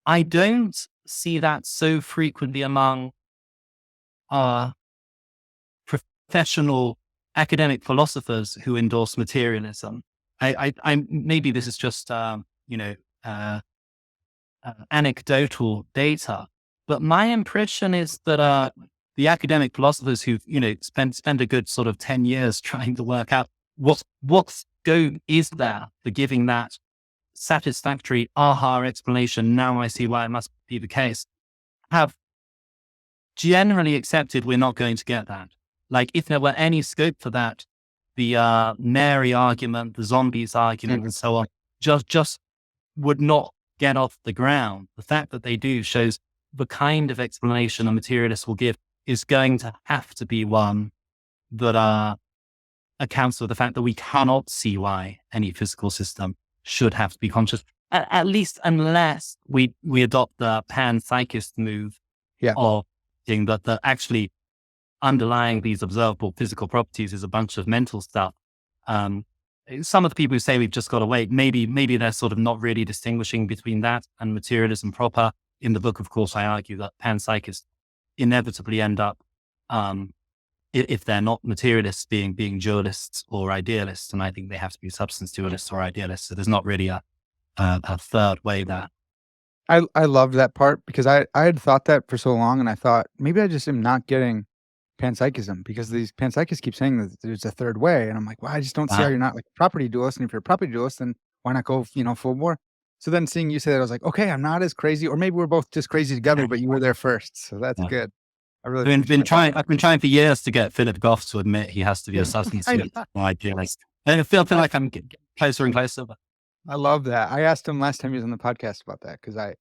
I don't see that so frequently among uh, professional academic philosophers who endorse materialism. I maybe this is just uh, anecdotal data, but my impression is that the academic philosophers who spend a good sort of 10 years trying to work out what's is there for giving that satisfactory aha explanation. Now I see why it must be the case. Have generally accepted we're not going to get that. Like if there were any scope for that, the Mary argument, the zombies argument, and so on, just would not get off the ground. The fact that they do shows the kind of explanation a materialist will give is going to have to be one that accounts for the fact that we cannot see why any physical system should have to be conscious, at least unless we adopt the panpsychist move of saying that actually underlying these observable physical properties is a bunch of mental stuff. Some of the people who say we've just got to wait, maybe they're sort of not really distinguishing between that and materialism proper. In the book, of course, I argue that panpsychists inevitably end up, if they're not materialists, being dualists or idealists, and I think they have to be substance dualists or idealists. So there's not really a third way there. I loved that part because I had thought that for so long, and I thought maybe I just am not getting panpsychism because these panpsychists keep saying that there's a third way, and I'm like, well, I just don't see how you're not like a property dualist, and if you're a property dualist, then why not go, full bore? So then seeing you say that, I was like, okay, I'm not as crazy, or maybe we're both just crazy together, but you were there first, so that's good. I really I've been trying for years to get Philip Goff to admit he has to be a substance idealist, and I feel like I'm getting closer and closer. I love that. I asked him last time he was on the podcast about that because I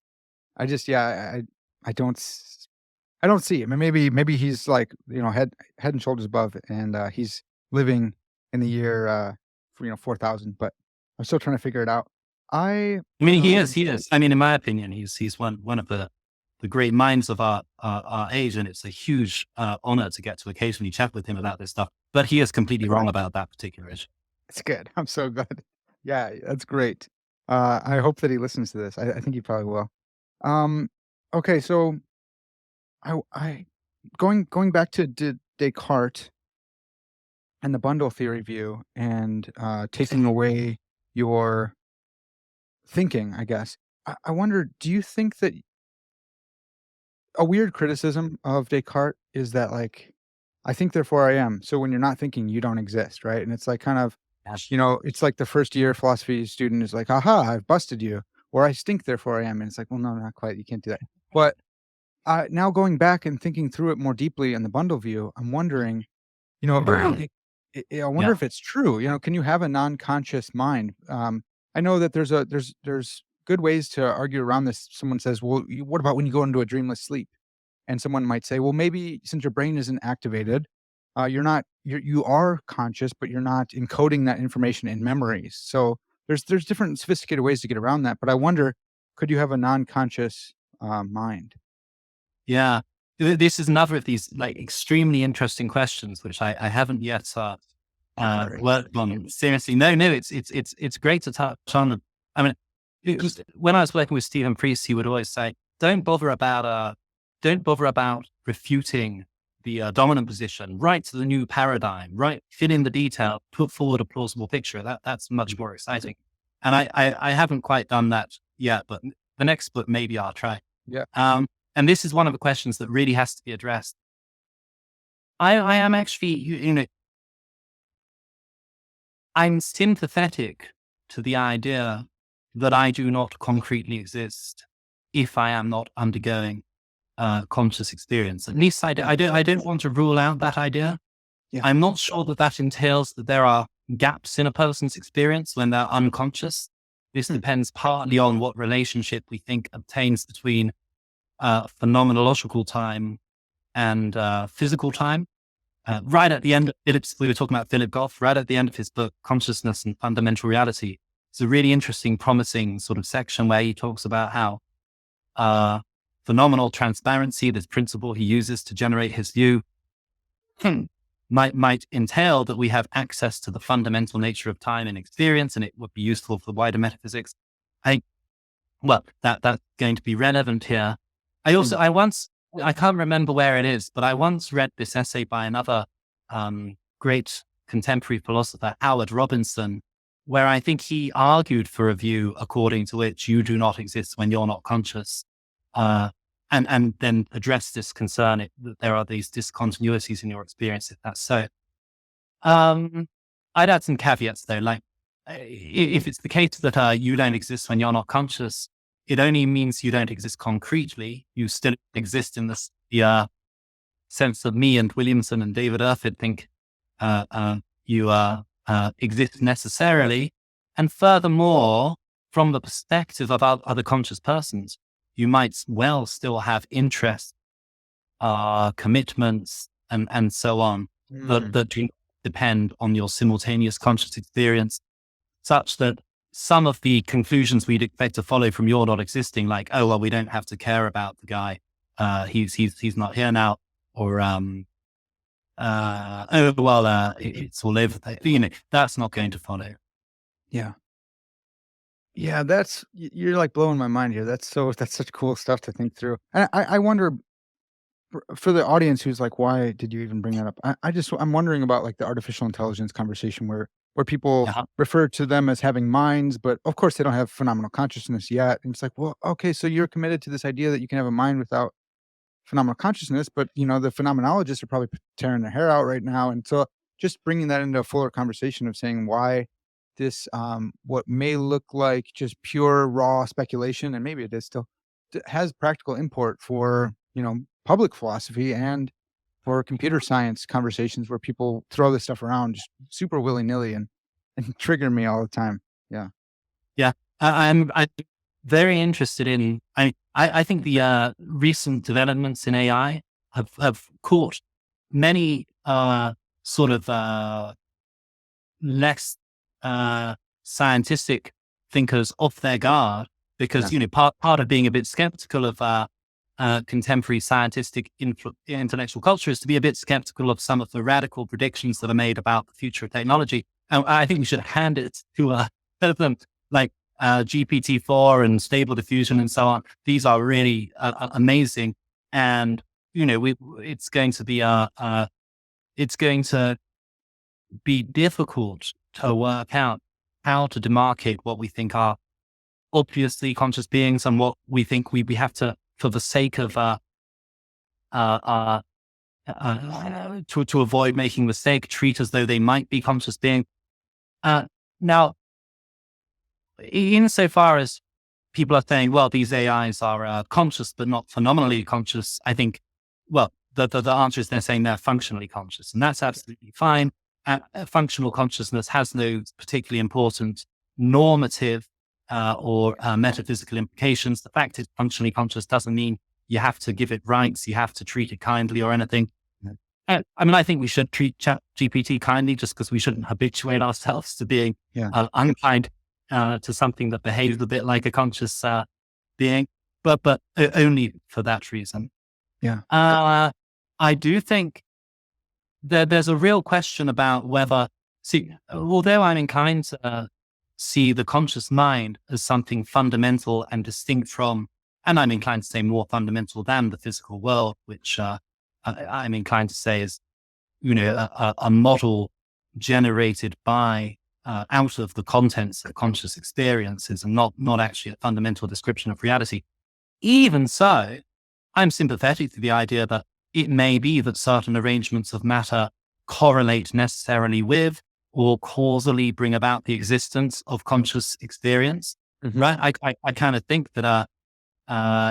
just I don't see him. And maybe he's like head and shoulders above, and he's living in the year 4000. But I'm still trying to figure it out. I mean, he is. I mean, in my opinion, he's one of the great minds of our age, and it's a huge honor to get to occasionally chat with him about this stuff. But he is completely wrong about that particular issue. It's good. I'm so glad. Yeah, that's great. I hope that he listens to this. I think he probably will. Okay, so I going back to Descartes and the bundle theory view and taking away your thinking, I guess. I wonder, do you think that a weird criticism of Descartes is that like, I think therefore I am. So when you're not thinking, you don't exist, right? And it's like kind of, it's like the first year philosophy student is like, aha, I've busted you. Or I stink, therefore I am. And it's like, well, no, not quite. You can't do that. But now going back and thinking through it more deeply in the bundle view, I'm wondering, I wonder if it's true. Can you have a non-conscious mind? I know that there's good ways to argue around this. Someone says, well, what about when you go into a dreamless sleep? And someone might say, well, maybe since your brain isn't activated, you are conscious, but you're not encoding that information in memories. So there's different sophisticated ways to get around that. But I wonder, could you have a non-conscious mind? Yeah, this is another of these like extremely interesting questions, which I haven't yet worked on seriously. No, it's great to touch on. I mean, when I was working with Stephen Priest, he would always say, don't bother about refuting the dominant position, write to the new paradigm, right? Fill in the detail, put forward a plausible picture. That's much more exciting. And I haven't quite done that yet, but the next book, maybe I'll try. Yeah. And this is one of the questions that really has to be addressed. I am actually, I'm sympathetic to the idea that I do not concretely exist if I am not undergoing conscious experience. At least I don't want to rule out that idea. Yeah. I'm not sure that entails that there are gaps in a person's experience when they're unconscious. This depends partly on what relationship we think obtains between phenomenological time and physical time. Right at the end, we were talking about Philip Goff, right at the end of his book, Consciousness and Fundamental Reality. It's a really interesting, promising sort of section where he talks about how phenomenal transparency, this principle he uses to generate his view, might entail that we have access to the fundamental nature of time and experience, and it would be useful for the wider metaphysics. That's going to be relevant here. I can't remember where it is, but I once read this essay by another great contemporary philosopher, Howard Robinson, where I think he argued for a view according to which you do not exist when you're not conscious, and then addressed this concern that there are these discontinuities in your experience, if that's so. I'd add some caveats though, like if it's the case that you don't exist when you're not conscious, it only means you don't exist concretely. You still exist in the sense of me and Williamson and David Erford think you exist necessarily. And furthermore, from the perspective of other conscious persons, you might well still have interests, commitments, and so on Mm. that do depend on your simultaneous conscious experience, such that some of the conclusions we'd expect to follow from your not existing, like, oh, well, we don't have to care about the guy. He's not here now. Or, oh, well, it's all over. That's not going to follow. Yeah. Yeah, you're like blowing my mind here. That's such cool stuff to think through. And I wonder for the audience who's like, why did you even bring that up? I'm wondering about like the artificial intelligence conversation where people Yeah. refer to them as having minds, but of course they don't have phenomenal consciousness yet. And it's like, well, okay, so you're committed to this idea that you can have a mind without phenomenal consciousness, but the phenomenologists are probably tearing their hair out right now. And so just bringing that into a fuller conversation of saying why this, what may look like just pure raw speculation, and maybe it is still, has practical import for, public philosophy and for computer science conversations where people throw this stuff around just super willy nilly and trigger me all the time. Yeah. Yeah. I'm very interested in, I think the recent developments in AI have caught many sort of less scientific thinkers off their guard because, Yeah. part of being a bit skeptical of contemporary scientific intellectual culture is to be a bit skeptical of some of the radical predictions that are made about the future of technology. And I think we should hand it to them like GPT-4 and stable diffusion and so on. These are really amazing. And, it's going to be difficult to work out how to demarcate what we think are obviously conscious beings and what we think we have to, for the sake of to avoid making mistake, treat as though they might be conscious being. Now, insofar as people are saying, well, these AIs are conscious but not phenomenally conscious, I think, well, the answer is they're saying they're functionally conscious, and that's absolutely fine. Functional consciousness has no particularly important normative or metaphysical implications. The fact it's functionally conscious doesn't mean you have to give it rights, you have to treat it kindly or anything. I think we should treat ChatGPT kindly just because we shouldn't habituate ourselves to being unkind to something that behaves a bit like a conscious being, but only for that reason. Yeah. I do think there's a real question about whether, although I'm inclined to see the conscious mind as something fundamental and distinct from, and I'm inclined to say more fundamental than the physical world, which I'm inclined to say is, a model generated by out of the contents of conscious experiences and not actually a fundamental description of reality. Even so, I'm sympathetic to the idea that it may be that certain arrangements of matter correlate necessarily with or causally bring about the existence of conscious experience. Mm-hmm. Right? I kind of think that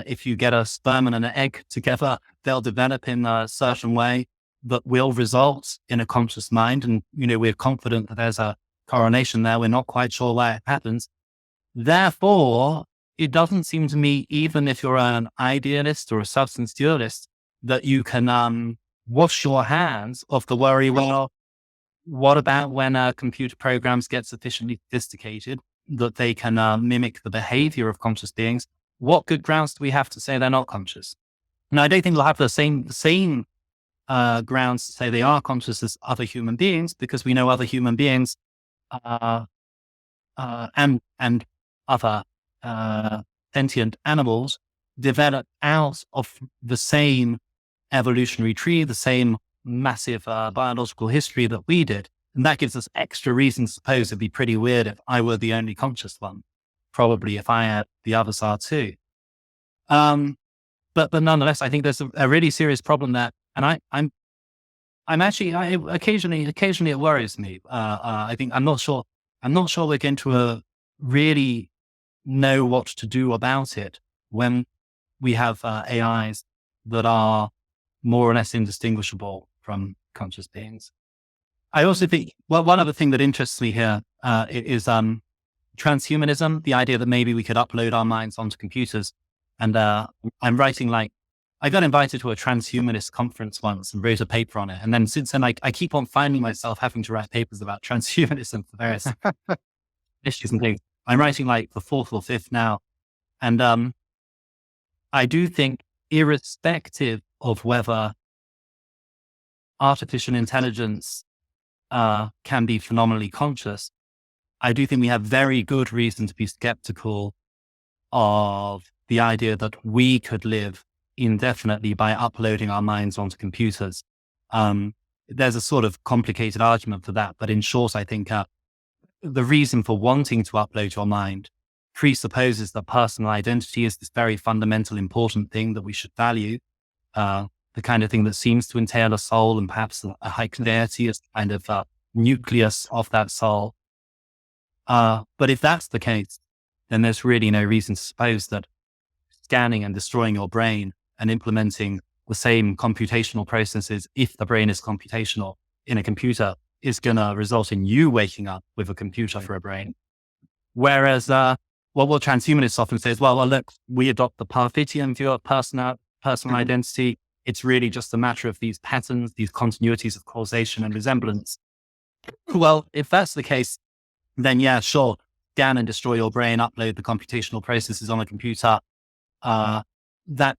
if you get a sperm and an egg together, they'll develop in a certain way that will result in a conscious mind. And, we're confident that there's a correlation there. We're not quite sure why it happens. Therefore, it doesn't seem to me, even if you're an idealist or a substance dualist, that you can wash your hands of the worry, well, what about when computer programs get sufficiently sophisticated that they can mimic the behavior of conscious beings? What good grounds do we have to say they're not conscious? And I don't think we'll have the same grounds to say they are conscious as other human beings, because we know other human beings and other sentient animals develop out of the same evolutionary tree, the same massive biological history that we did. And that gives us extra reason to suppose it'd be pretty weird if I were the only conscious one. Probably if I had, the others are too. But nonetheless, I think there's a really serious problem there. And I'm actually, occasionally it worries me. I think, I'm not sure I'm not sure we're going to really know what to do about it when we have AIs that are more or less indistinguishable from conscious beings. I also think, well, one other thing that interests me here is transhumanism, the idea that maybe we could upload our minds onto computers. And I'm writing I got invited to a transhumanist conference once and wrote a paper on it. And then since then, I keep on finding myself having to write papers about transhumanism for various issues and things. I'm writing the fourth or fifth now. And I do think, irrespective of whether artificial intelligence can be phenomenally conscious, I do think we have very good reason to be skeptical of the idea that we could live indefinitely by uploading our minds onto computers. There's a sort of complicated argument for that, but in short, I think the reason for wanting to upload your mind presupposes that personal identity is this very fundamental, important thing that we should value, the kind of thing that seems to entail a soul, and perhaps a Haecceities is kind of nucleus of that soul. But if that's the case, then there's really no reason to suppose that scanning and destroying your brain and implementing the same computational processes, if the brain is computational, in a computer is going to result in you waking up with a computer for a brain. Whereas, what transhumanists often say is, well, look, we adopt the Parfitian view of personal identity. It's really just a matter of these patterns, these continuities of causation and resemblance. Well, if that's the case, then yeah, sure, scan and destroy your brain, upload the computational processes on a computer. That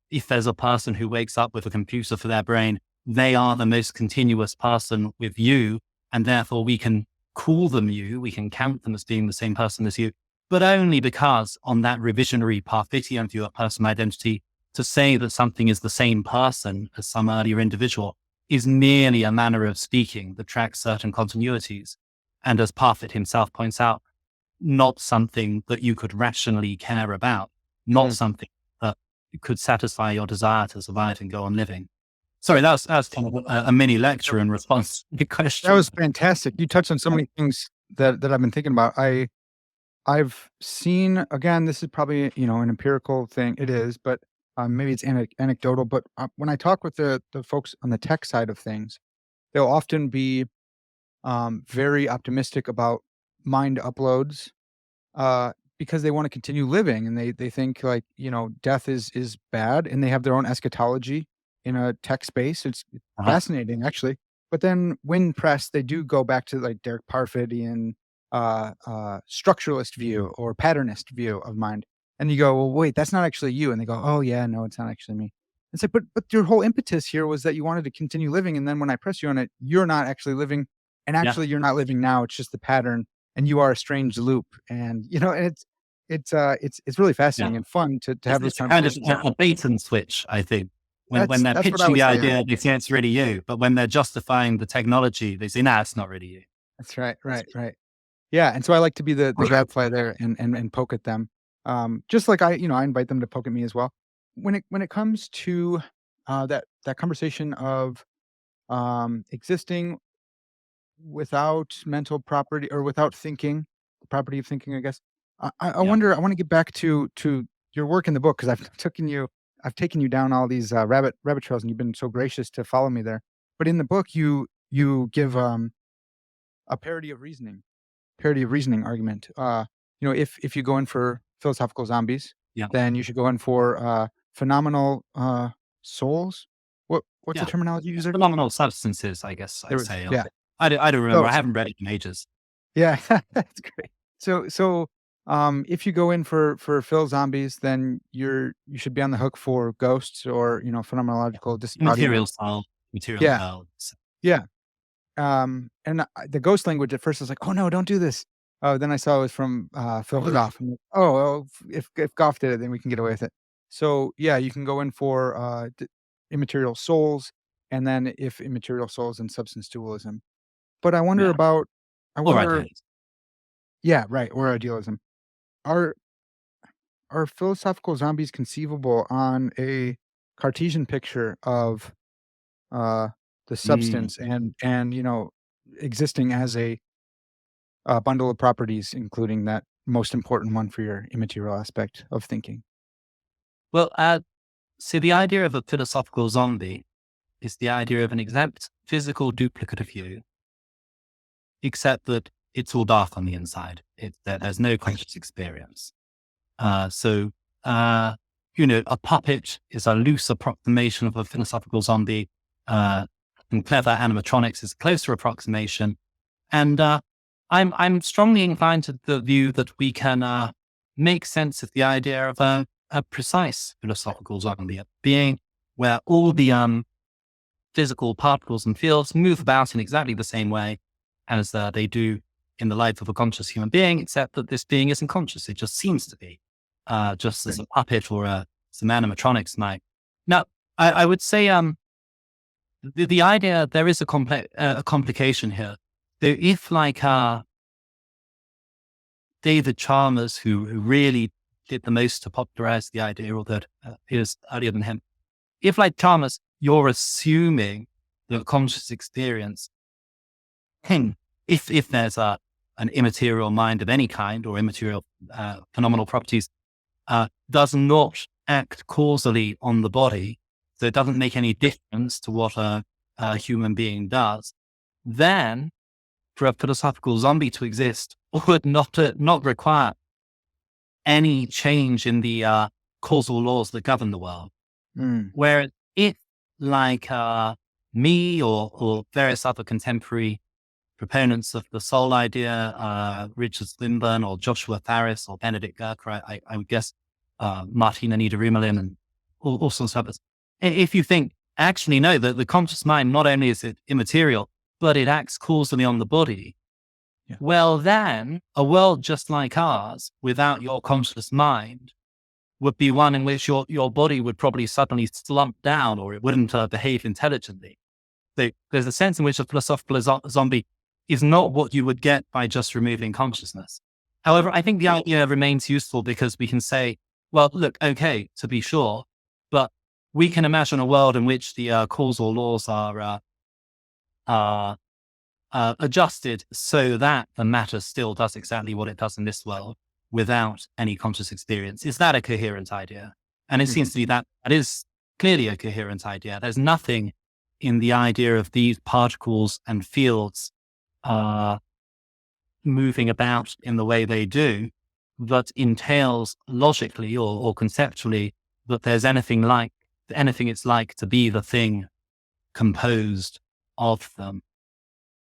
if there's a person who wakes up with a computer for their brain, they are the most continuous person with you, and therefore we can call them you, we can count them as being the same person as you, but only because on that revisionary Parfitian view of personal identity, to say that something is the same person as some earlier individual is merely a manner of speaking that tracks certain continuities. And as Parfit himself points out, not something that you could rationally care about, not something that could satisfy your desire to survive and go on living. Sorry, that was kind of a mini lecture in response to your question. That was fantastic. You touched on so many things that I've been thinking about. I've seen, again, this is probably, an empirical thing. It is, but maybe it's anecdotal. But when I talk with the folks on the tech side of things, they'll often be very optimistic about mind uploads because they want to continue living, and they think death is bad, and they have their own eschatology in a tech space. It's fascinating, actually. But then when pressed, they do go back to Derek Parfitian structuralist view or patternist view of mind. And you go, well, wait, that's not actually you. And they go, oh yeah, no, it's not actually me. It's like, but your whole impetus here was that you wanted to continue living. And then when I press you on it, you're not actually living. And actually you're not living now. It's just the pattern, and you are a strange loop. And, and it's really fascinating and fun to have this kind of a bait and switch, I think. When they're pitching the idea, they say it's really you. But when they're justifying the technology, they say, nah, it's not really you. That's right. Right. Yeah. And so I like to be the gadfly there and poke at them. Just like I invite them to poke at me as well. When it comes to that conversation of existing without mental property, or without thinking, the property of thinking, I guess. I wonder, I want to get back to your work in the book, because I've taken you down all these rabbit trails, and you've been so gracious to follow me there. But in the book, you give a parody of reasoning argument. If you go in for philosophical zombies, then you should go in for phenomenal souls. What's the terminology you use there? Phenomenal substances, I guess I'd say. Yeah. I don't remember. I haven't read it in ages. Yeah, that's great. So, if you go in for Phil zombies, then you should be on the hook for ghosts or phenomenological Material style. Yeah. And the ghost language at first I was like, oh no, don't do this. Then I saw it was from Phil Goff. Oh, well, if Goff did it, then we can get away with it. So yeah, you can go in for immaterial souls, and then if immaterial souls, and substance dualism. But I wonder about, yeah, right, or idealism. Are philosophical zombies conceivable on a Cartesian picture of the substance and existing as a a bundle of properties, including that most important one for your immaterial aspect of thinking. Well, so the idea of a philosophical zombie is the idea of an exact physical duplicate of you, except that it's all dark on the inside. That there's no conscious experience. So, a puppet is a loose approximation of a philosophical zombie, and clever animatronics is a closer approximation. And I'm strongly inclined to the view that we can make sense of the idea of a precise philosophical zombie, a being where all the physical particles and fields move about in exactly the same way as they do in the life of a conscious human being, except that this being isn't conscious. It just seems to be, just as a puppet or some animatronics might. Now, I would say the idea, there is a complication here. So if like David Chalmers, who really did the most to popularize the idea, or that is earlier than him, if like Chalmers, you're assuming that conscious experience, if there's an immaterial mind of any kind or immaterial phenomenal properties, does not act causally on the body, so it doesn't make any difference to what a human being does, then for a philosophical zombie to exist would not require any change in the causal laws that govern the world. Whereas if, like me or various other contemporary proponents of the soul idea, Richard Swinburne or Joshua Farris or Benedict Gurker, I would guess Martina Niederrümelin and all sorts of others. If you think, actually, no, the conscious mind, not only is it immaterial, but it acts causally on the body, well, then a world just like ours, without your conscious mind, would be one in which your body would probably suddenly slump down, or it wouldn't behave intelligently. So there's a sense in which a philosophical zombie is not what you would get by just removing consciousness. However, I think the idea remains useful because we can say, well, look, okay, to be sure, but we can imagine a world in which the causal laws are adjusted so that the matter still does exactly what it does in this world without any conscious experience. Is that a coherent idea? And it seems to be that is clearly a coherent idea. There's nothing in the idea of these particles and fields moving about in the way they do that entails logically or conceptually that there's anything it's like to be the thing composed of them.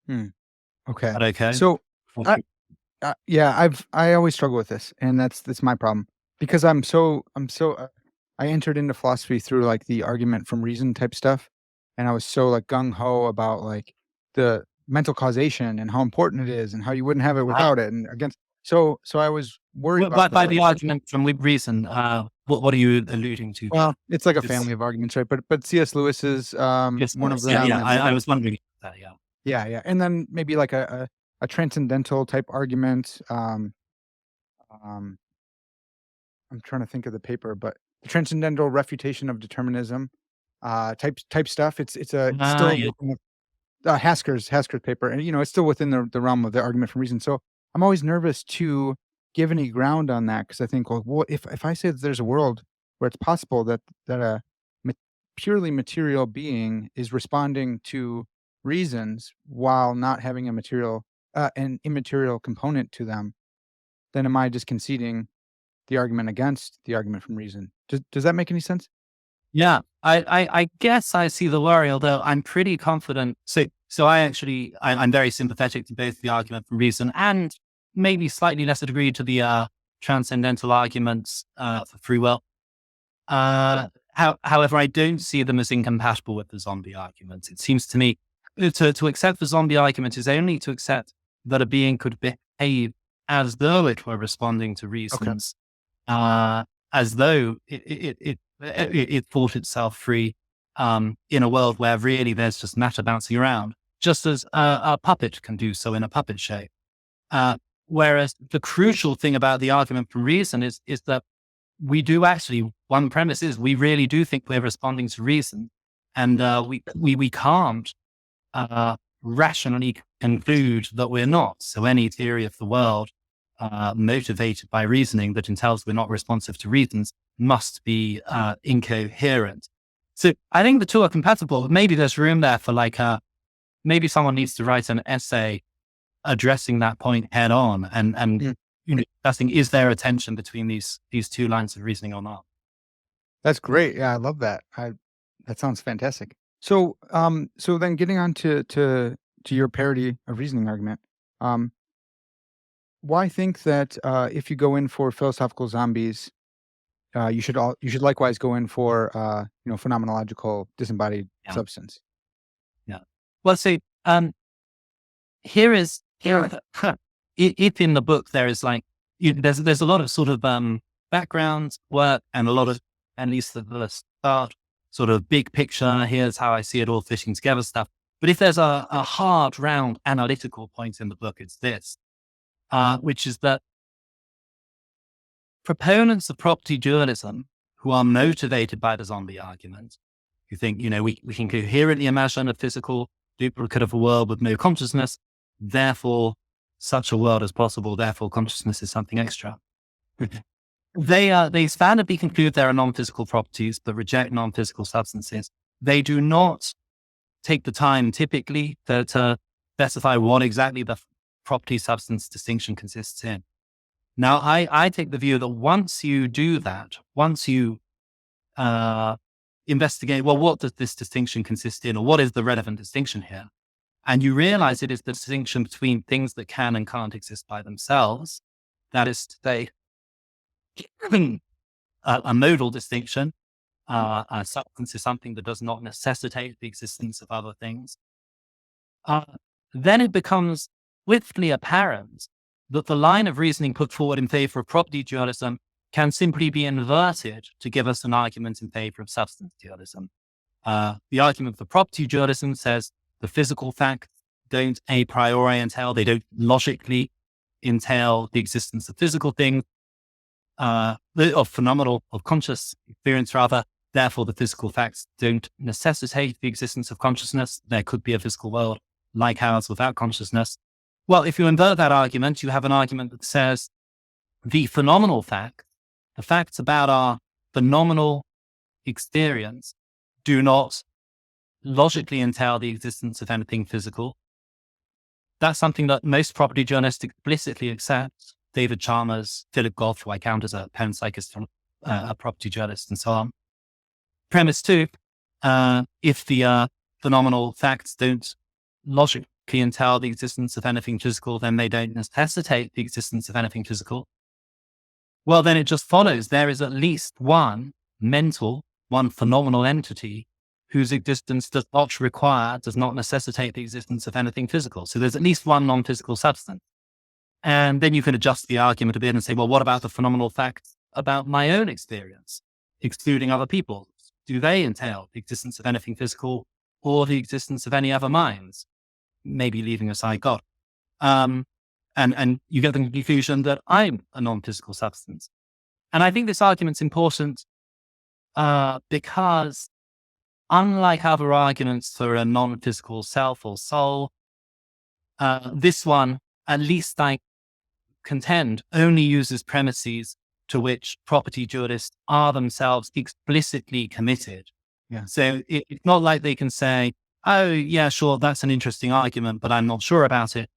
Okay. Is that okay? So, I always struggle with this, and that's my problem because I entered into philosophy through like the argument from reason type stuff, and I was so like gung ho about like the mental causation and how important it is and how you wouldn't have it without it and against. So I was worried about by the argument from reason, what are you alluding to? Well, it's like a family of arguments, right? But C.S. Lewis's one of them. Yeah. I was wondering that. Yeah. Yeah, and then maybe like a transcendental type argument. I'm trying to think of the paper, but the transcendental refutation of determinism, type stuff. It's still Yeah. Hasker's paper, and it's still within the realm of the argument from reason. So I'm always nervous to give any ground on that because I think, well, what if I say that there's a world where it's possible that a purely material being is responding to reasons while not having an immaterial component to them, then am I just conceding the argument against the argument from reason? Does that make any sense? Yeah, I guess I see the worry, although I'm pretty confident. So I'm very sympathetic to both the argument from reason and maybe slightly lesser degree to the transcendental arguments for free will. However, I don't see them as incompatible with the zombie argument. It seems to me to accept the zombie argument is only to accept that a being could behave as though it were responding to reasons, as though it thought itself free in a world where really there's just matter bouncing around, just as a puppet can do so in a puppet show. Whereas the crucial thing about the argument from reason is that we do actually, one premise is we really do think we're responding to reason, and we can't rationally conclude that we're not. So any theory of the world motivated by reasoning that entails we're not responsive to reasons must be incoherent. So I think the two are compatible, but maybe there's room there for maybe someone needs to write an essay addressing that point head on and Mm. discussing, is there a tension between these two lines of reasoning or not? That's great. Yeah, I love that. That sounds fantastic. So, so then getting on to your parody of reasoning argument, um, why think that if you go in for philosophical zombies, you should likewise go in for phenomenological disembodied Yeah, substance? yeah. Well, see, here if in the book there is there's a lot of sort of background work and a lot of, at least the start, sort of big picture, here's how I see it all fitting together stuff. But if there's a hard round analytical point in the book, it's this, which is that proponents of property dualism who are motivated by the zombie argument, who think, we can coherently imagine a physical duplicate of a world with no consciousness, therefore such a world is possible, therefore consciousness is something extra. They standardly conclude there are non-physical properties, but reject non-physical substances. They do not take the time typically to specify what exactly the property substance distinction consists in. Now, I take the view that once you do that, once you investigate, well, what does this distinction consist in, or what is the relevant distinction here? And you realize it is the distinction between things that can and can't exist by themselves. That is to say, a modal distinction. A substance is something that does not necessitate the existence of other things. Then it becomes swiftly apparent that the line of reasoning put forward in favor of property dualism can simply be inverted to give us an argument in favor of substance dualism. The argument for property dualism says the physical facts don't a priori entail, they don't logically entail the existence of physical things, of phenomenal, of conscious experience rather. Therefore, the physical facts don't necessitate the existence of consciousness. There could be a physical world like ours without consciousness. Well, if you invert that argument, you have an argument that says the phenomenal fact, the facts about our phenomenal experience do not logically entail the existence of anything physical. That's something that most property journalists explicitly accept. David Chalmers, Philip Goff, who I count as a panpsychist, a property journalist, and so on. Premise two, if the phenomenal facts don't logically entail the existence of anything physical, then they don't necessitate the existence of anything physical. Well, then it just follows there is at least one phenomenal entity whose existence does not necessitate the existence of anything physical. So there's at least one non-physical substance. And then you can adjust the argument a bit and say, well, what about the phenomenal facts about my own experience, excluding other people? Do they entail the existence of anything physical or the existence of any other minds? Maybe leaving aside God. And you get the conclusion that I'm a non-physical substance. And I think this argument's important because unlike other arguments for a non-physical self or soul, this one, at least I contend, only uses premises to which property dualists are themselves explicitly committed. Yeah. So it's not like they can say, oh, yeah, sure, that's an interesting argument, but I'm not sure about it.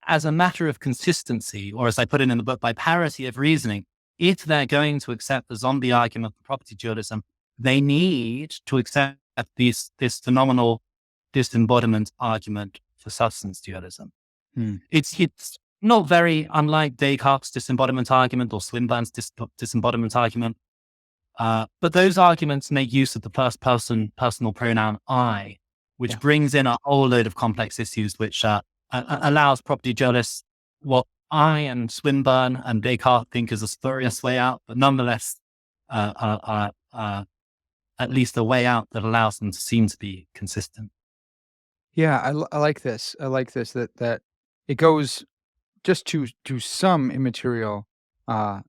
As a matter of consistency, or as I put it in the book, by parity of reasoning, if they're going to accept the zombie argument for property dualism, they need to accept this phenomenal disembodiment argument for substance dualism. It's not very unlike Descartes' disembodiment argument or Swinburne's disembodiment argument. But those arguments make use of the first person personal pronoun I, which brings in a whole load of complex issues, which allows property dualists what I and Swinburne and Descartes think is a spurious way out, but nonetheless, at least a way out that allows them to seem to be consistent. Yeah, I like this. I like this that it goes just to some immaterial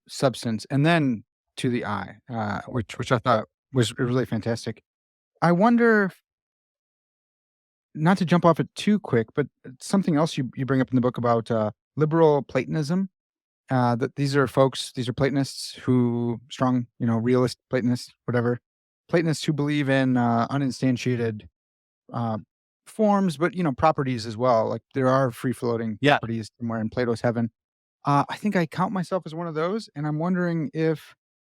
substance and then to the I, which I thought was really fantastic. I wonder not to jump off it too quick, but something else you bring up in the book about liberal Platonism. That these are Platonists who strong, realist Platonists, whatever, Platonists who believe in uninstantiated uh, forms, but properties as well. Like there are free floating Yeah. properties somewhere in Plato's heaven. I think I count myself as one of those, and I'm wondering if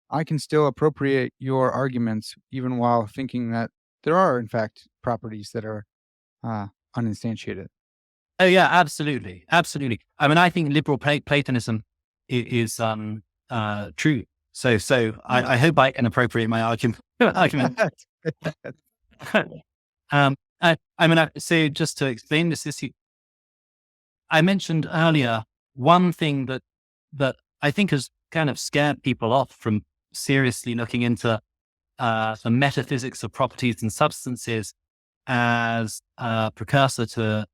I can still appropriate your arguments even while thinking that there are, in fact, properties that are uh, uninstantiated. Oh yeah, absolutely, absolutely. I mean, I think liberal Platonism is true. So Oh. I hope I can appropriate my argument. argument. So just to explain this issue, I mentioned earlier one thing that I think has kind of scared people off from seriously looking into the metaphysics of properties and substances as a precursor to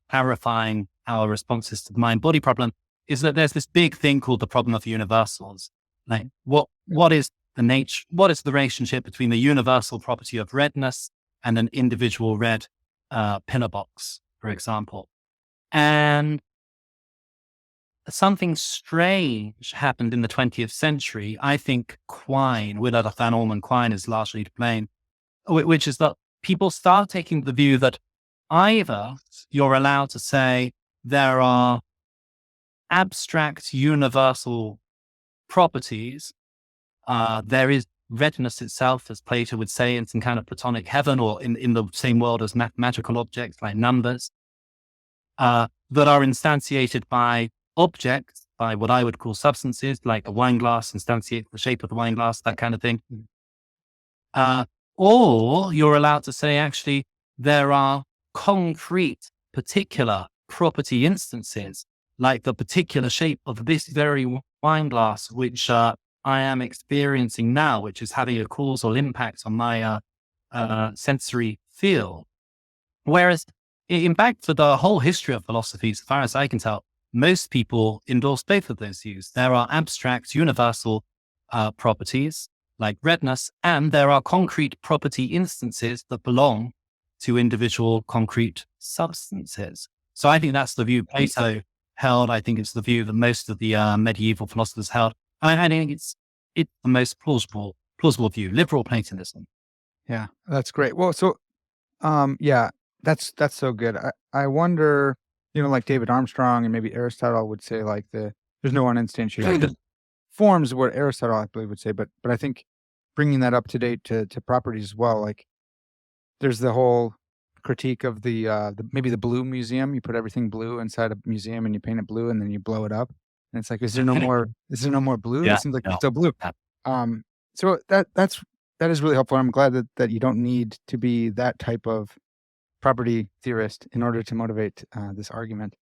clarifying our responses to the mind-body problem, is that there's this big thing called the problem of universals. Like what is the relationship between the universal property of redness and an individual red pillar box, for example? And something strange happened in the 20th century. I think Willard Van Orman Quine is largely to blame, which is that people start taking the view that either you're allowed to say there are abstract universal properties, there is redness itself, as Plato would say, in some kind of Platonic heaven or in the same world as mathematical objects like numbers, that are instantiated by objects, by what I would call substances, like a wine glass, instantiate the shape of the wine glass, that kind of thing. Or you're allowed to say, actually, there are concrete, particular property instances, like the particular shape of this very wine glass, which I am experiencing now, which is having a causal impact on my sensory field. Whereas, in fact, for the whole history of philosophy, as far as I can tell, most people endorse both of those views. There are abstract, universal properties like redness, and there are concrete property instances that belong to individual concrete substances. So I think that's the view Plato held. I think it's the view that most of the medieval philosophers held. I think it's the most plausible view, liberal Platonism. Yeah, that's great. Well, so yeah, that's so good. I wonder, like David Armstrong and maybe Aristotle would say, like there's no uninstantiated forms, what Aristotle I believe would say, but I think bringing that up to date to properties as well, like there's the whole critique of the maybe the blue museum. You put everything blue inside a museum and you paint it blue and then you blow it up, and it's like, is there no more? Is there no more blue? Yeah, It seems like it's no. still blue. Um, so that is really helpful. I'm glad that you don't need to be that type of property theorist in order to motivate this argument.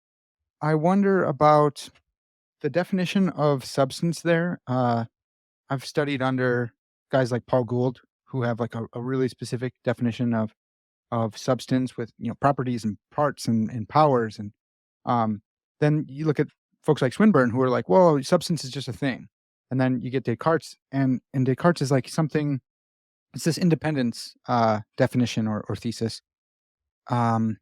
I wonder about the definition of substance there. I've studied under guys like Paul Gould who have like a really specific definition of substance with properties and parts and powers, and then you look at folks like Swinburne who are like, well, substance is just a thing, and then you get Descartes, and Descartes is like something. It's this independence definition or thesis. Um,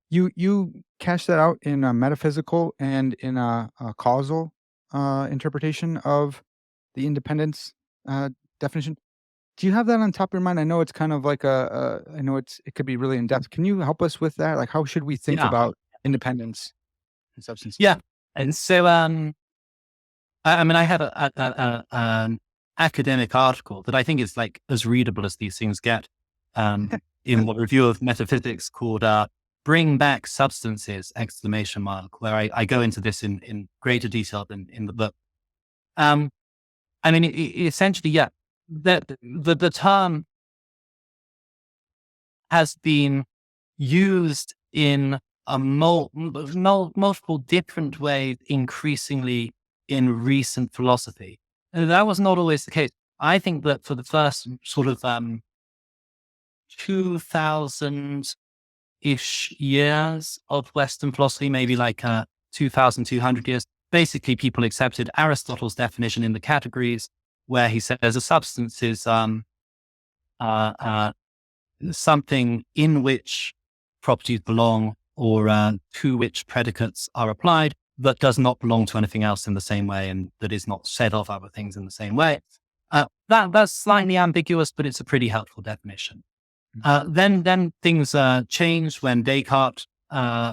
you cash that out in a metaphysical and in a causal interpretation of the independence definition. Do you have that on top of your mind? I know it's kind of like I know it could be really in depth. Can you help us with that? Like, how should we think Yeah. about independence and substance? Yeah. And so, I mean, I have an academic article that I think is like as readable as these things get, in the review of metaphysics called "Bring Back Substances!" ! Where I go into this in greater detail than in the book. I mean, essentially, yeah, the term has been used in a multiple different ways, increasingly in recent philosophy. And that was not always the case. I think that for the first sort of 2000-ish years of Western philosophy, maybe like 2,200 years, basically people accepted Aristotle's definition in the categories where he says a substance is something in which properties belong or to which predicates are applied that does not belong to anything else in the same way and that is not said of other things in the same way. That's slightly ambiguous, but it's a pretty helpful definition. Then things change when Descartes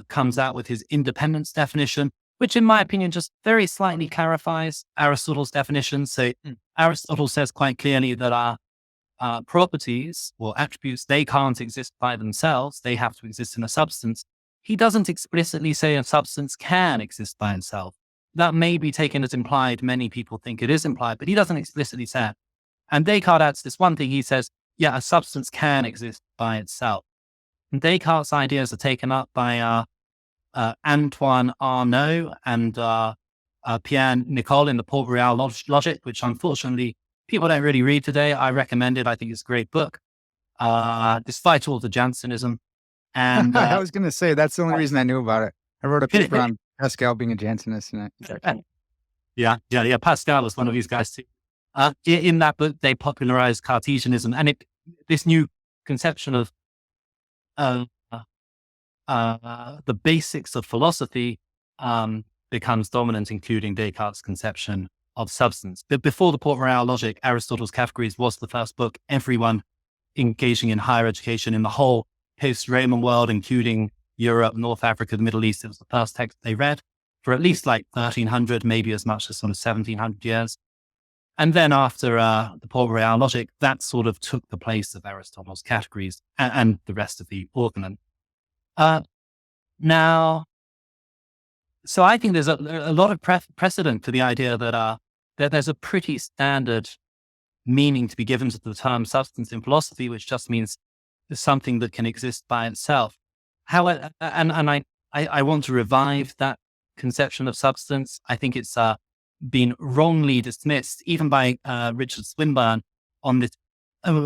comes out with his independence definition, which in my opinion just very slightly clarifies Aristotle's definition. So Aristotle says quite clearly that our properties or attributes, they can't exist by themselves. They have to exist in a substance. He doesn't explicitly say a substance can exist by itself. That may be taken as implied. Many people think it is implied, but he doesn't explicitly say it. And Descartes adds this one thing. He says, yeah, a substance can exist by itself. And Descartes' ideas are taken up by Antoine Arnaud and Pierre Nicole in the Port-Royal Logic, which unfortunately people don't really read today. I recommend it. I think it's a great book, despite all the Jansenism. And I was going to say, that's the only reason I knew about it. I wrote a paper on Pascal being a Jansenist. Yeah. Pascal was one of these guys too. In that book, they popularized Cartesianism, and this new conception of the basics of philosophy becomes dominant, including Descartes' conception of substance. But before the Port-Royal Logic, Aristotle's Categories was the first book everyone engaging in higher education in the whole post-Roman world, including Europe, North Africa, the Middle East. It was the first text they read for at least like 1300, maybe as much as sort of 1700 years. And then after the Port-Royal Logic, that sort of took the place of Aristotle's Categories and the rest of the organon. Now, so I think there's a lot of precedent for the idea that there's a pretty standard meaning to be given to the term substance in philosophy, which just means something that can exist by itself. However, and I want to revive that conception of substance. I think it's been wrongly dismissed, even by Richard Swinburne, on this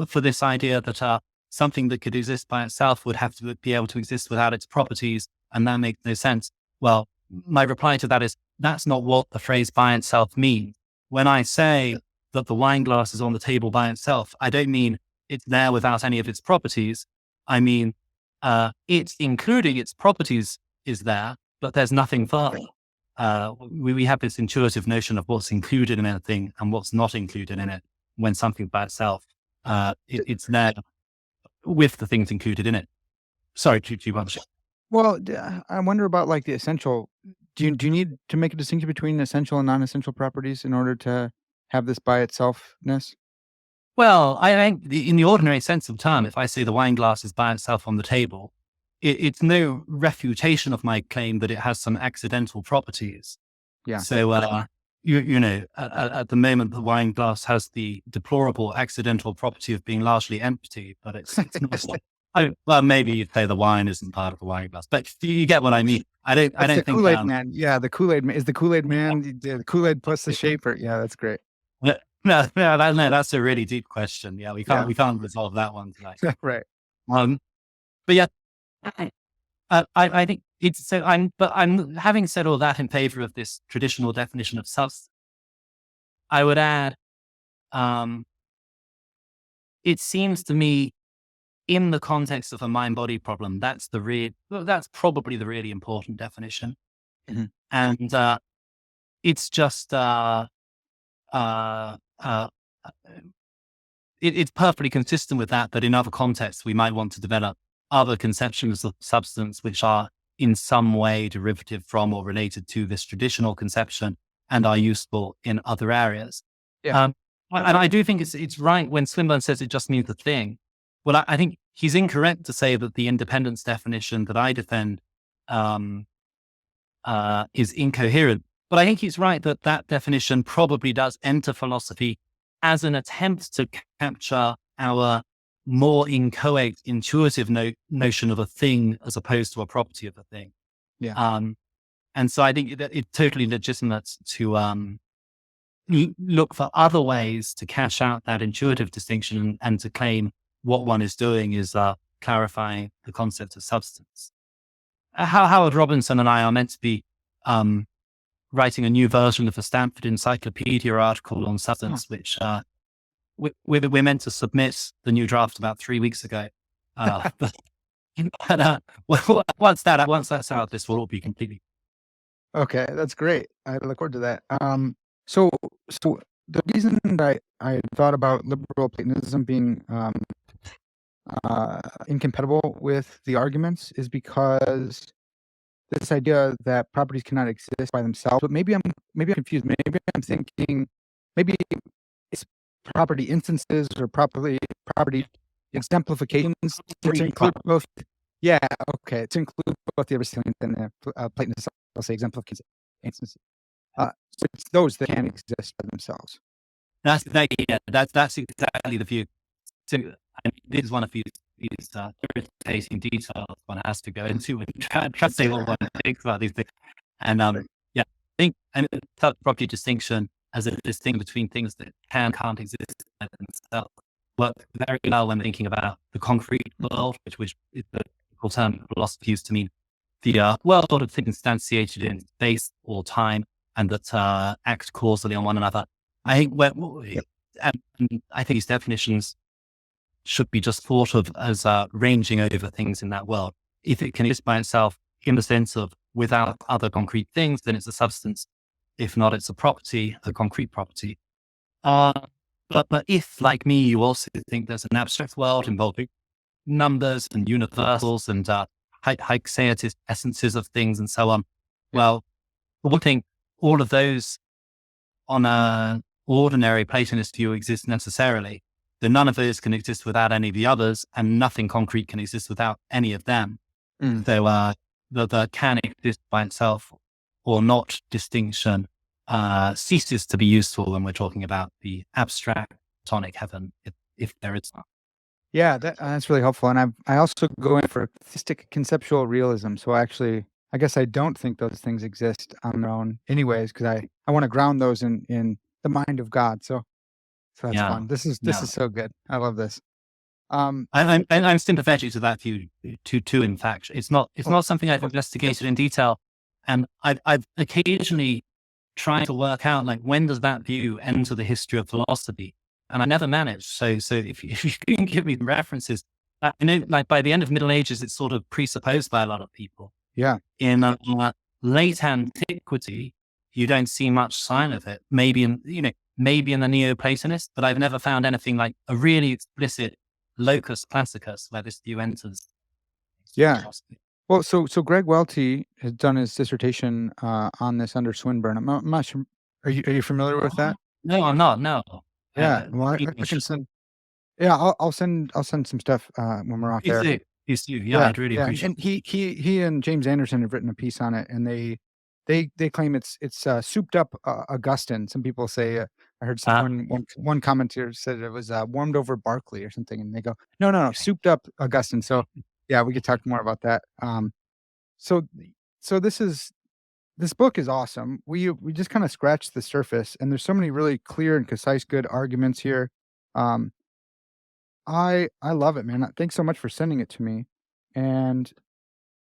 for this idea that something that could exist by itself would have to be able to exist without its properties, and that makes no sense. Well, my reply to that is that's not what the phrase by itself means. When I say that the wine glass is on the table by itself, I don't mean it's there without any of its properties. I mean, it's including its properties is there, but there's nothing further. We have this intuitive notion of what's included in anything and what's not included in it. When something by itself, it's there with the things included in it. Sorry, too much. Well, I wonder about like the essential. Do you need to make a distinction between essential and non-essential properties in order to have this by itselfness? Well, I think in the ordinary sense of the term, if I say the wine glass is by itself on the table, it's no refutation of my claim that it has some accidental properties. Yeah. So, at the moment, the wine glass has the deplorable accidental property of being largely empty, but it's not. Well, maybe you'd say the wine isn't part of the wine glass, but you get what I mean. I don't think Kool-Aid man. Yeah, the Kool-Aid man is the Kool-Aid man. The Kool-Aid plus the shaper. Yeah, that's great. No, that's a really deep question. Yeah, we can't resolve that one tonight. Right. But yeah, I think it's so. I'm having said all that in favor of this traditional definition of substance. I would add, it seems to me, in the context of a mind-body problem, that's probably the really important definition, and it's just it's perfectly consistent with that in other contexts we might want to develop other conceptions of substance which are in some way derivative from or related to this traditional conception and are useful in other areas. Yeah. And I do think it's right when Swinburne says it just means the thing. Well, I think he's incorrect to say that the independence definition that I defend is incoherent. But I think he's right that definition probably does enter philosophy as an attempt to capture our more inchoate, intuitive notion of a thing as opposed to a property of a thing. Yeah. And so I think that it's totally legitimate to look for other ways to cash out that intuitive distinction and to claim what one is doing is clarifying the concept of substance. Howard Robinson and I are meant to be writing a new version of a Stanford Encyclopedia article on substance, which we're meant to submit the new draft about 3 weeks ago. But, once that's out, this will all be completely. Okay, that's great. I look forward to that. So so the reason that I thought about liberal Platonism being incompatible with the arguments is because this idea that properties cannot exist by themselves. But maybe I'm confused. Maybe I'm thinking maybe it's property instances or property exemplifications to include both. Yeah, okay, to include both the Aristotelian and the Platonists. I'll say exemplifications instances. So it's those that can't exist by themselves. That's exactly the view. So, this is one of these irritating details one has to go into and try to say what one thinks about these things. And yeah, I think property distinction as a distinction between things that can't exist by themselves work very well when thinking about the concrete world, which is the term philosophy used to mean the world of things instantiated in space or time and that act causally on one another. I think I think these definitions should be just thought of as ranging over things in that world. If it can exist by itself in the sense of without other concrete things, then it's a substance. If not, it's a property, a concrete property. But if, like me, you also think there's an abstract world involving numbers and universals and Haecceities, essences of things and so on, well, for one thing, all of those on a ordinary Platonist view exist necessarily. Then none of those can exist without any of the others, and nothing concrete can exist without any of them. So the can exist by itself or not distinction ceases to be useful when we're talking about the abstract Platonic heaven, if there is one. Yeah, that's really helpful. And I also go in for theistic conceptual realism. So I guess I don't think those things exist on their own, anyways, because I want to ground those in the mind of God. So that's Yeah, fun. This is so good. I love this. I'm sympathetic to that view too. In fact, it's not something I've investigated in detail, and I've occasionally tried to work out like when does that view enter the history of philosophy, and I never managed. So if you can give me references, I know like by the end of Middle Ages, it's sort of presupposed by a lot of people. Yeah. In late antiquity, you don't see much sign of it. Maybe in the Neoplatonists, but I've never found anything like a really explicit locus classicus where this view enters. Yeah. Well, so Greg Welty has done his dissertation on this under Swinburne. I'm not sure. Are you familiar with that? No, I'm not. No. Yeah. Well, I can send. Yeah, I'll send some stuff when we're off there. Please do. Yeah, I'd really appreciate and he and James Anderson have written a piece on it, and they claim it's souped up Augustine. Some people say I heard one commentator said it was warmed over Barclay or something, and they go no, souped up Augustine. So yeah, we could talk more about that. So this book is awesome. We just kind of scratched the surface, and there's so many really clear and concise, good arguments here. Um, I love it, man. Thanks so much for sending it to me. And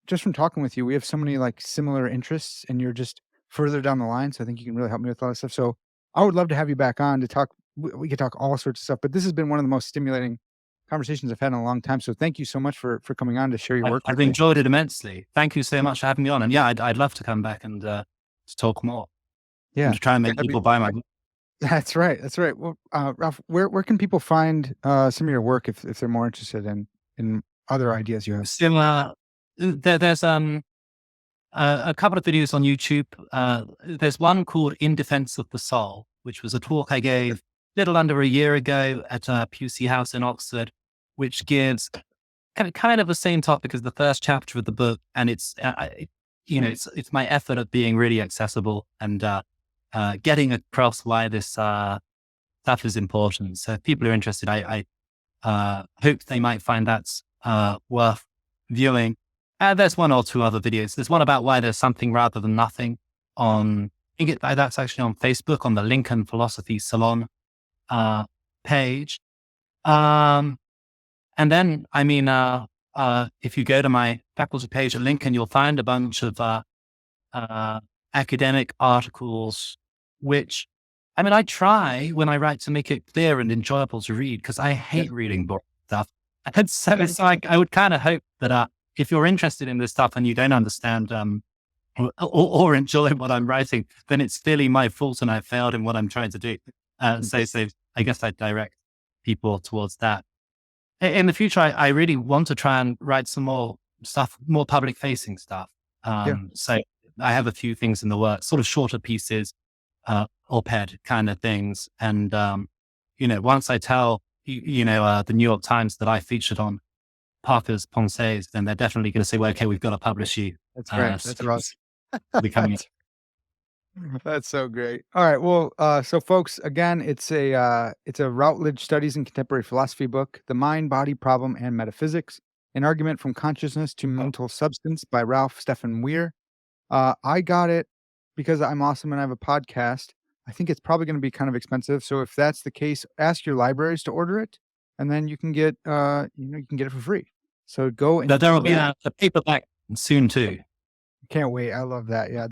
just from talking with you, we have so many like similar interests, and you're just further down the line. So I think you can really help me with a lot of stuff. So I would love to have you back on to talk. We could talk all sorts of stuff, but this has been one of the most stimulating conversations I've had in a long time. So thank you so much for coming on to share your work. I've enjoyed it immensely. Thank you so much for having me on. And yeah, I'd love to come back and to talk more. Yeah, and to try and make people buy my book. That's right. That's right. Well, Ralph, where can people find some of your work if they're more interested in other ideas you have? So there's a couple of videos on YouTube. There's one called In Defense of the Soul, which was a talk I gave a little under a year ago at Pusey House in Oxford, which gives kind of the same topic as the first chapter of the book, and it's it's my effort of being really accessible and getting across why this stuff is important. So if people are interested, I hope they might find that's worth viewing. There's one or two other videos. There's one about why there's something rather than nothing on, that's actually on Facebook on the Lincoln Philosophy Salon page. And then, if you go to my faculty page at Lincoln, you'll find a bunch of academic articles, which, I try when I write to make it clear and enjoyable to read, because I hate reading book stuff. And so it's like, I would kind of hope that if you're interested in this stuff and you don't understand or enjoy what I'm writing, then it's clearly my fault and I failed in what I'm trying to do. So I guess I direct people towards that. In the future, I really want to try and write some more stuff, more public facing stuff. Yeah. So I have a few things in the works, sort of shorter pieces, op-ed kind of things. And, once I tell, the New York Times that I featured on Parker's Pensées, then they're definitely going to say, well, okay, we've got to publish you. That's great. So That's awesome. becoming, That's so great. All right. Well, so folks, again, it's a Routledge Studies in Contemporary Philosophy book, The Mind-Body Problem and Metaphysics, An Argument from Consciousness to Mental Substance by Ralph Stefan Weir. I got it because I'm awesome and I have a podcast. I think it's probably going to be kind of expensive. So if that's the case, ask your libraries to order it, and then you can get you can get it for free. So go and there will be do that. a paperback soon too. Can't wait. I love that. Yeah.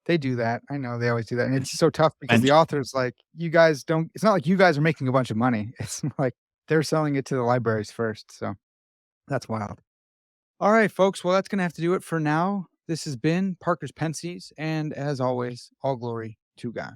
They do that. I know they always do that. And it's so tough because And the author's like, you guys don't, it's not like you guys are making a bunch of money. It's like they're selling it to the libraries first. So that's wild. All right, folks. Well, that's going to have to do it for now. This has been Parker's Pensées. And as always, all glory to God.